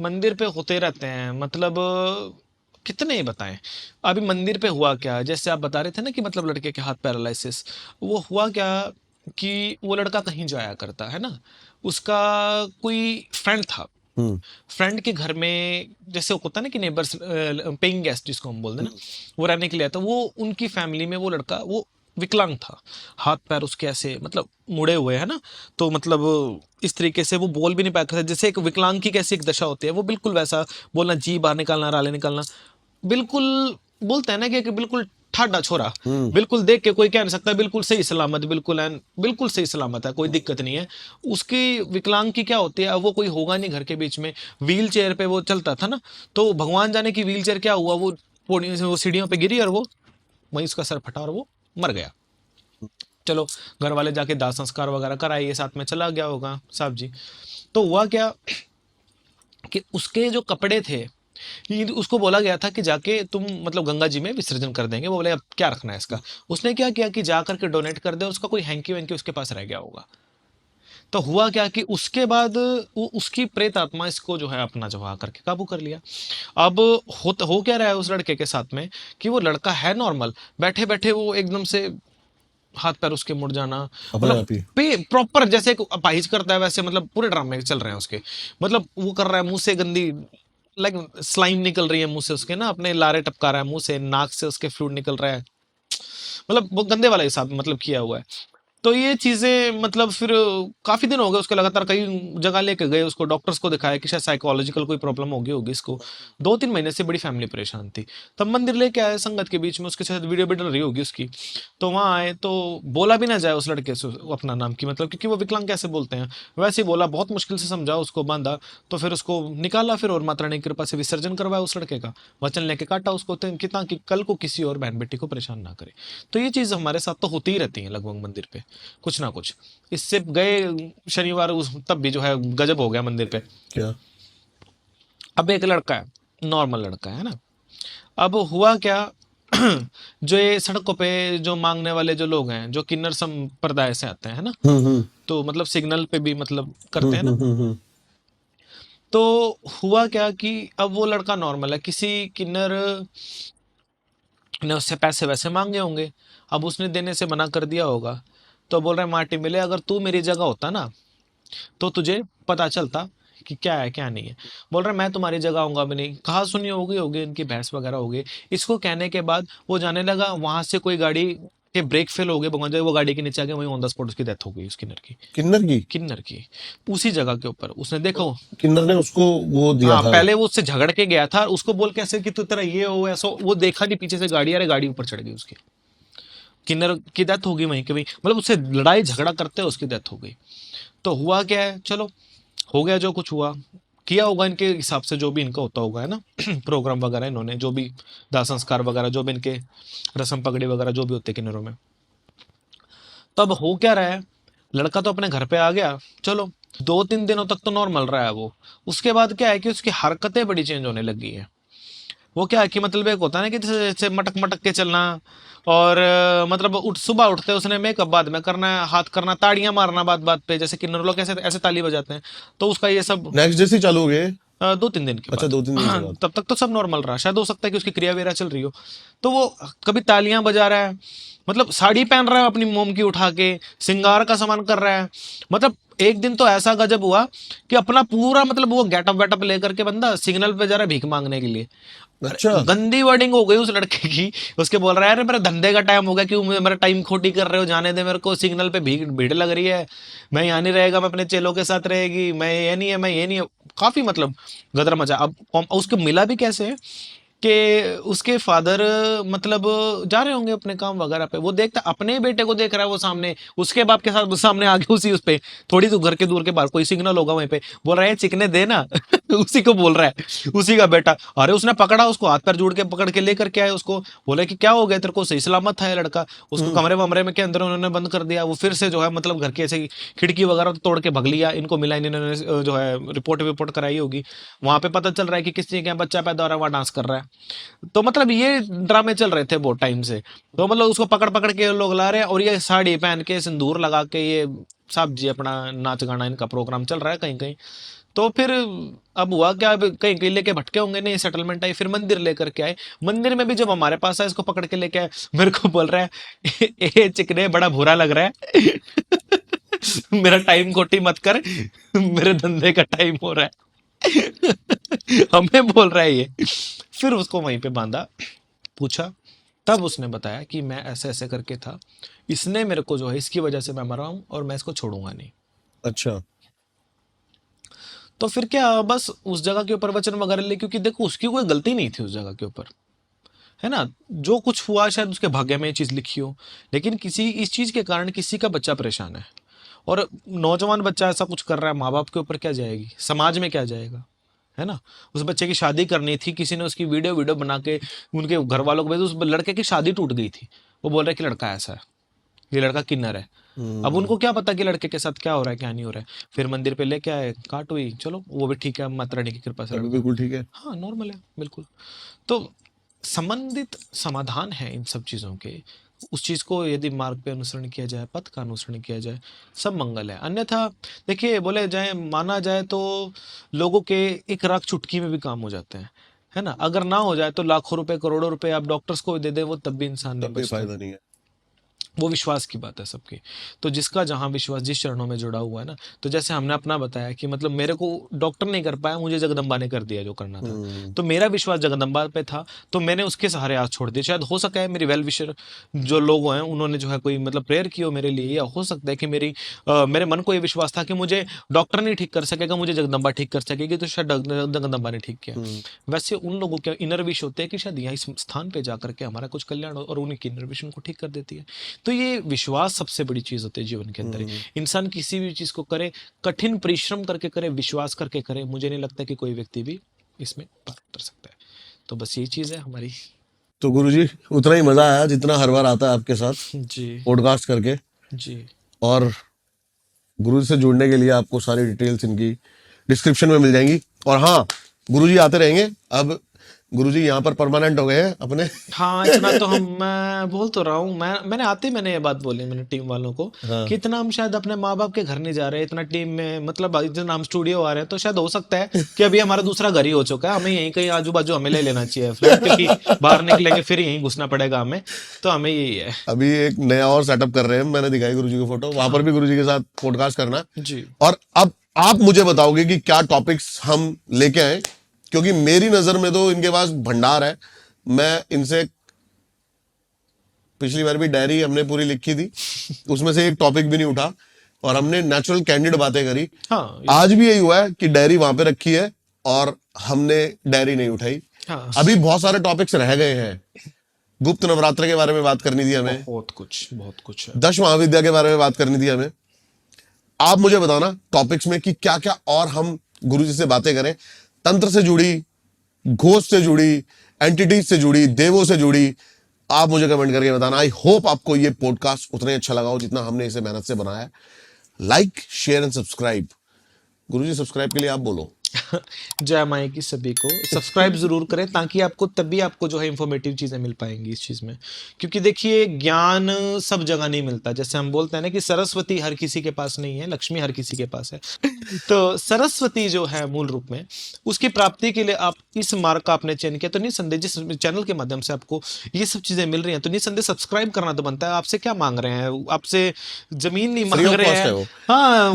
मंदिर पे होते रहते हैं, मतलब कितने ही बताएं। अभी मंदिर पे हुआ क्या, जैसे आप बता रहे थे ना कि मतलब लड़के के हाथ पैरालिसिस, वो हुआ क्या कि वो लड़का कहीं जाया करता है ना, उसका कोई फ्रेंड था, फ्रेंड के घर में, जैसे होता है ना कि नेबर्स, पेइंग गेस्ट जिसको हम बोलते हैं ना, वो रहने के लिए आता, वो उनकी फैमिली में वो लड़का वो विकलांग था, हाथ पैर उसके ऐसे मतलब मुड़े हुए है ना, तो मतलब इस तरीके से वो बोल भी नहीं पाता था, जैसे एक विकलांग की कैसी एक दशा होती है, वो बिल्कुल वैसा बोलना, जी बाहर निकालना, राले निकालना, बिल्कुल बोलते हैं ना कि बिल्कुल ठाडा छोरा, बिल्कुल देख के कोई कह नहीं सकता, बिल्कुल सही सलामत, बिल्कुल एन बिल्कुल सही सलामत है, कोई दिक्कत नहीं है। उसकी विकलांग की क्या होती है, अब वो कोई होगा नहीं घर के बीच में, व्हील चेयर पे वो चलता था ना, तो भगवान जाने की व्हील चेयर क्या हुआ, वो पौड़ियों से वो सीढ़ियों पे गिरी और वो वहीं उसका सर फटा और वो मर गया। चलो, घर वाले जाके दाह संस्कार वगैरह कराए, ये साथ में चला गया होगा साहब जी। तो हुआ क्या कि उसके जो कपड़े थे, ये उसको बोला गया था कि जाके तुम मतलब गंगा जी में विसर्जन कर देंगे, वो बोले अब क्या रखना है इसका। उसने क्या किया कि जा करके डोनेट कर दे, उसका कोई हैंकी वैंकी उसके पास रह गया होगा। तो हुआ क्या कि उसके बाद वो उसकी प्रेत आत्मा इसको जो है अपना जो करके काबू कर लिया। अब हो क्या रहा है उस लड़के के साथ में कि वो लड़का है नॉर्मल, बैठे बैठे वो एकदम से हाथ पैर उसके मुड़ जाना, अपने मतलब आप ही। पे प्रॉपर जैसे एक अपाहिज करता है वैसे, मतलब पूरे ड्रामे चल रहे हैं उसके, मतलब वो कर रहा है मुंह से गंदी, लाइक स्लाइम निकल रही है मुंह से उसके ना, अपने लारे टपका रहा है मुंह से, नाक से उसके फ्लूइड निकल रहा है, मतलब वो गंदे वाला हिसाब मतलब किया हुआ है। तो ये चीजें मतलब फिर काफी दिन हो गए उसके, लगातार कई जगह लेके गए उसको, डॉक्टर्स को दिखाया कि शायद साइकोलॉजिकल कोई प्रॉब्लम होगी होगी इसको। 2-3 महीने से बड़ी फैमिली परेशान थी। तब मंदिर लेके आए संगत के बीच में, उसके साथ वीडियो भी डल रही होगी उसकी, तो वहां आए तो बोला भी ना जाए उस लड़के से अपना नाम की, मतलब क्योंकि वो विकलांग कैसे बोलते हैं, वैसे ही बोला, बहुत मुश्किल से समझा उसको, बांधा, तो फिर उसको निकाला फिर, और माता रानी की कृपा से विसर्जन करवाया उस लड़के का, वचन लेके काटा उसको, ताकि कल को किसी और बहन बेटी को परेशान ना करे। तो ये चीज हमारे साथ तो होती ही रहती है लगभग मंदिर पे, कुछ ना कुछ। इससे गए शनिवार उस तब भी जो है गजब हो गया मंदिर पे। क्या? अब एक लड़का है, नॉर्मल लड़का है ना, अब हुआ क्या जो ये सड़कों पे जो मांगने वाले जो लोग हैं, जो किन्नर संप्रदाय से आते हैं ना, हम्म। तो मतलब सिग्नल पे भी मतलब करते हैं ना, हम्म। तो हुआ क्या कि अब वो लड़का नॉर्मल है, किसी किन्नर ने उससे पैसे वैसे मांगे होंगे, अब उसने देने से मना कर दिया होगा, तो बोल रहा है मार्टी मिले, अगर तू मेरी जगह होता ना तो तुझे पता चलता कि क्या है क्या नहीं है। बोल रहा है मैं तुम्हारी जगह आऊंगा भी नहीं, कहा सुनी होगी होगी इनकी बहस वगैरह होगी। इसको कहने के बाद वो जाने लगा, वहां से कोई गाड़ी के ब्रेक फेल हो गए, भगवान जाए वो गाड़ी के नीचे आ गए, वहीं ऑन द स्पॉट उसकी डेथ हो गई, उस किन्नर की? किन्नर की, उसी जगह के ऊपर उसने देखो। किन्नर ने उसको वो दिया हाँ, था? पहले वो उससे झगड़ के गया था, उसको बोल के ऐसे कि तू तेरा ये हो ऐसा, वो देखा नहीं पीछे से गाड़ी आ रही, गाड़ी ऊपर चढ़ गई उसकी, किन्नर की डेथ हो गई वहीं के वहीं, मतलब उससे लड़ाई झगड़ा करते उसकी डेथ हो गई। तो हुआ क्या है, चलो हो गया जो कुछ हुआ, किया होगा इनके हिसाब से जो भी इनका होता होगा है ना प्रोग्राम वगैरह, इन्होंने जो भी दाह संस्कार वगैरह, जो भी इनके रस्म पगड़ी वगैरह जो भी होते किन्नरों में। तो अब हो क्या रहा है, लड़का तो अपने घर पे आ गया, चलो 2-3 दिनों तक तो नॉर्मल रहा है वो। उसके बाद क्या है कि उसकी हरकतें बड़ी चेंज होने लगी है। वो क्या है कि मतलब एक होता है ना कि जैसे जैसे मटक मटक के चलना, और मतलब सुबह उठते उसने मेकअप बाद में करना है, हाथ करना, ताड़ियां मारना बात बात पे, जैसे किन्नर लोग ऐसे ऐसे ताली बजाते हैं, तो उसका ये सब नेक्स्ट डे से ही चालू हो गए? 2-3 दिन के अच्छा, बाद। 2-3 दिन के बाद। तब तक तो सब नॉर्मल रहा, शायद हो सकता है कि उसकी क्रिया वीरा चल रही हो। तो वो कभी तालियां बजा रहा है, मतलब साड़ी पहन रहा है अपनी मोम की उठा के, श्रृंगार का सामान कर रहा है, मतलब एक दिन तो ऐसा गजब हुआ कि अपना पूरा मतलब वो गेटअप वेटअप लेकर के बंदा सिग्नल पे जा रहा है भीख मांगने के लिए। अच्छा। गंदी वर्डिंग हो गई उस लड़के की, उसके बोल रहा है अरे मेरा धंधे का टाइम हो गया, क्यों मेरा टाइम खोटी कर रहे हो, जाने दे मेरे को, सिग्नल पे भीड़ भीड़ लग रही है, मैं यहाँ नहीं रहेगा, मैं अपने चेलों के साथ रहेगी, मैं ये नहीं है, मैं ये नहीं है। काफी मतलब गदर मचा। अब उसको मिला भी कैसे है कि उसके फादर मतलब जा रहे होंगे अपने काम वगैरह पे, वो देखता अपने ही बेटे को देख रहा है, वो सामने उसके बाप के साथ सामने आगे उसी उस पे थोड़ी तो घर के दूर के बाहर कोई सिग्नल होगा वहीं पे, बोल रहे हैं चिकने दे ना उसी को बोल रहा है, उसी का बेटा। अरे उसने पकड़ा उसको, हाथ पैर जोड़ के पकड़ के लेकर के आए उसको, बोले कि क्या हो गया तेरे को, सही सलामत था ये लड़का। उसको कमरे वमरे में के अंदर उन्होंने बंद कर दिया, वो फिर से जो है मतलब घर की ऐसे खिड़की वगैरह तोड़ के भग लिया, इनको मिला, इन्होंने जो है रिपोर्ट कराई होगी, वहां पे पता चल रहा है कि किसी के बच्चा पैदा हो रहा है, वहां डांस कर रहा है। तो मतलब ये ड्रामे चल रहे थे बहुत टाइम से। तो मतलब उसको पकड़ पकड़ के लोग ला रहे हैं, और ये साड़ी पहन के सिंदूर लगा के ये साहब जी अपना नाच गाना इनका प्रोग्राम चल रहा है कहीं कहीं। तो फिर अब हुआ क्या, अब कहीं कहीं लेके भटके होंगे, नहीं सेटलमेंट आई, फिर मंदिर लेकर के आए। मंदिर में भी जब हमारे पास आए, इसको पकड़ के लेके आए, मेरे को बोल रहा है ए चिकने बड़ा बुरा लग रहा है मेरा टाइम खोटी मत कर मेरे धंधे का टाइम हो रहा है। हमें बोल रहा है ये। फिर उसको वहीं पे बांधा, पूछा, तब उसने बताया कि मैं ऐसे ऐसे करके था, इसने मेरे को जो है इसकी वजह से मैं मरा हूं और मैं इसको छोड़ूंगा नहीं। अच्छा। तो फिर क्या, बस उस जगह के ऊपर वचन वगैरह ले, क्योंकि देखो उसकी कोई गलती नहीं थी उस जगह के ऊपर, है ना। जो कुछ हुआ शायद उसके भाग्य में ये चीज़ लिखी हो, लेकिन किसी इस चीज़ के कारण किसी का बच्चा परेशान है, और नौजवान बच्चा ऐसा कुछ कर रहा है, माँ बाप के ऊपर क्या जाएगी, समाज में क्या जाएगा, है ना। उस बच्चे की शादी करनी थी, किसी ने उसकी वीडियो वीडियो बना के उनके घर वालों को भेज, उस लड़के की शादी टूट गई थी, वो बोल रहे कि लड़का ऐसा है, ये लड़का किन्नर है। अब उनको क्या पता कि लड़के के साथ क्या हो रहा है क्या नहीं हो रहा है। फिर मंदिर पे लेके आए, काट हुई, चलो वो भी ठीक है, माता रानी की कृपा से अभी लड़का, बिल्कुल ठीक है। हाँ नॉर्मल है बिल्कुल। तो संबंधित समाधान है इन सब चीज़ों के, उस चीज़ को यदि मार्ग पे अनुसरण किया जाए, पथ का अनुसरण किया जाए, सब मंगल है। अन्यथा देखिए, बोले जाए माना जाए तो लोगों के एक राख चुटकी में भी काम हो जाते हैं, है ना। अगर ना हो जाए तो लाखों रुपए करोड़ों रुपए आप डॉक्टर्स को दे दें, वो तब भी इंसान नहीं तब भी बचता। फायदा नहीं है। वो विश्वास की बात है सबकी। तो जिसका जहाँ विश्वास जिस चरणों में जुड़ा हुआ है ना, तो जैसे हमने अपना बताया कि मतलब मेरे को डॉक्टर नहीं कर पाया, मुझे जगदम्बा ने कर दिया जो करना था। तो मेरा विश्वास जगदम्बा पे था, तो मैंने उसके सहारे आज छोड़ दिया। शायद हो सका है मेरी वेल विशर जो लोग हैं उन्होंने जो है कोई मतलब प्रेयर की हो मेरे लिए, या हो सकता है कि मेरे मन को ये विश्वास था कि मुझे डॉक्टर नहीं ठीक कर सकेगा, मुझे जगदम्बा ठीक कर सकेगी, तो शायद जगदम्बा ने ठीक किया। वैसे उन लोगों के इनर विश होते हैं कि शायद यहाँ इस स्थान पे जाकर के हमारा कुछ कल्याण हो, और उनकी इनर विश उनको ठीक कर देती है। तो ये विश्वास सबसे बड़ी चीज होती है जीवन के अंदर। इंसान किसी भी चीज को करे, कठिन परिश्रम करके करे, विश्वास करके करे, मुझे नहीं लगता कि कोई व्यक्ति भी इसमें पार उतर सकता है। तो बस यही चीज है हमारी। तो गुरुजी उतना ही मजा आया जितना हर बार आता है आपके साथ जी पॉडकास्ट करके। जी और गुरुजी से जुड़ने के लिए आपको सारी डिटेल्स इनकी डिस्क्रिप्शन में मिल जाएंगी। और हाँ, गुरुजी आते रहेंगे। अब गुरुजी यहाँ पर परमानेंट हो गए हैं अपने। हाँ, इतना तो मैं बोल तो रहा हूँ। मैंने ये बात बोली मैंने टीम वालों को हाँ। कि इतना हम शायद अपने माँ बाप के घर नहीं जा रहे, इतना टीम में मतलब इतना हम स्टूडियो आ रहे हैं, तो शायद हो सकता है कि अभी हमारा दूसरा घर ही हो चुका है, हमें यहीं कहीं आजू बाजू हमें ले लेना चाहिए फ्लैट, क्योंकि बाहर निकलेंगे फिर यहीं घुसना पड़ेगा हमें, तो हमें यही है। अभी एक नया और सेटअप कर रहे हैं, मैंने दिखाई गुरुजी की फोटो, वहां पर भी गुरुजी के साथ पॉडकास्ट करना। जी और अब आप मुझे बताओगे कि क्या टॉपिक्स हम लेके आए, क्योंकि मेरी नजर में तो इनके पास भंडार है। मैं इनसे पिछली बार भी डायरी हमने पूरी लिखी थी, उसमें से एक टॉपिक भी नहीं उठा, और हमने नेचुरल कैंडिड बातें करी। हाँ आज भी यही हुआ है कि डायरी वहां पे रखी है और हमने डायरी नहीं उठाई। हाँ, अभी बहुत सारे टॉपिक्स रह गए हैं। गुप्त नवरात्र के बारे में बात करनी थी हमें, बहुत कुछ है। दश महाविद्या के बारे में बात करनी थी हमें। आप मुझे बताना टॉपिक्स में कि क्या क्या और हम गुरुजी से बातें करें, तंत्र से जुड़ी, घोष से जुड़ी, एंटिटीज से जुड़ी, देवों से जुड़ी। आप मुझे कमेंट करके बताना। आई होप आपको ये पॉडकास्ट उतना ही अच्छा लगा हो जितना हमने इसे मेहनत से बनाया है। Like, share and subscribe. Guruji subscribe के लिए आप बोलो। जय माई की सभी को सब्सक्राइब जरूर करें, ताकि आपको तभी आपको जो है इंफॉर्मेटिव चीजें मिल पाएंगी इस चीज में। क्योंकि देखिए, ज्ञान सब जगह नहीं मिलता। जैसे हम बोलते हैं ना कि सरस्वती हर किसी के पास नहीं है, लक्ष्मी हर किसी के पास है। तो सरस्वती जो है मूल रूप में, उसकी प्राप्ति के लिए आप इस मार्ग का आपने चयन किया, तो निसंदेह जिस चैनल के माध्यम से आपको ये सब चीजें मिल रही हैं, तो निसंदेह सब्सक्राइब करना तो बनता है। आपसे क्या मांग रहे हैं, आपसे जमीन नहीं Free मांग of रहे cost है हैं, वो। हाँ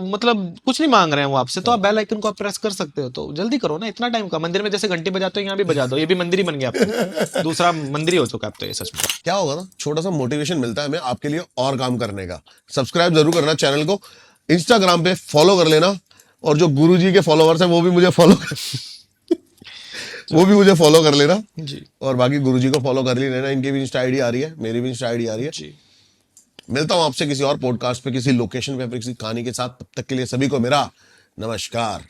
मतलब कुछ नहीं मांग रहे हैं वो आपसे, तो आप बेल आइकन को आप प्रेस कर सकते हो। तो जल्दी करो ना, इतना टाइम का। मंदिर में जैसे घंटी बजाते हो, यहाँ भी बजा दो, ये भी मंदिर ही बन गया आपका, दूसरा मंदिर ही हो चुका है अब तो ये, सच में। क्या होगा ना, छोटा सा मोटिवेशन मिलता है हमें आपके लिए और काम करने का। सब्सक्राइब जरूर करना चैनल को, इंस्टाग्राम पे फॉलो कर लेना, और जो गुरुजी के फॉलोवर्स हैं वो भी मुझे फॉलो वो भी मुझे फॉलो कर लेना जी और बाकी गुरुजी को फॉलो कर ही लेना। इनकी भी इंस्टा आईडी आ रही है, मेरी भी इंस्टा आईडी आ रही है। जी। मिलता हूं आपसे किसी और पॉडकास्ट पे, किसी लोकेशन पे, किसी कहानी के साथ। तब तक के लिए सभी को मेरा नमस्कार।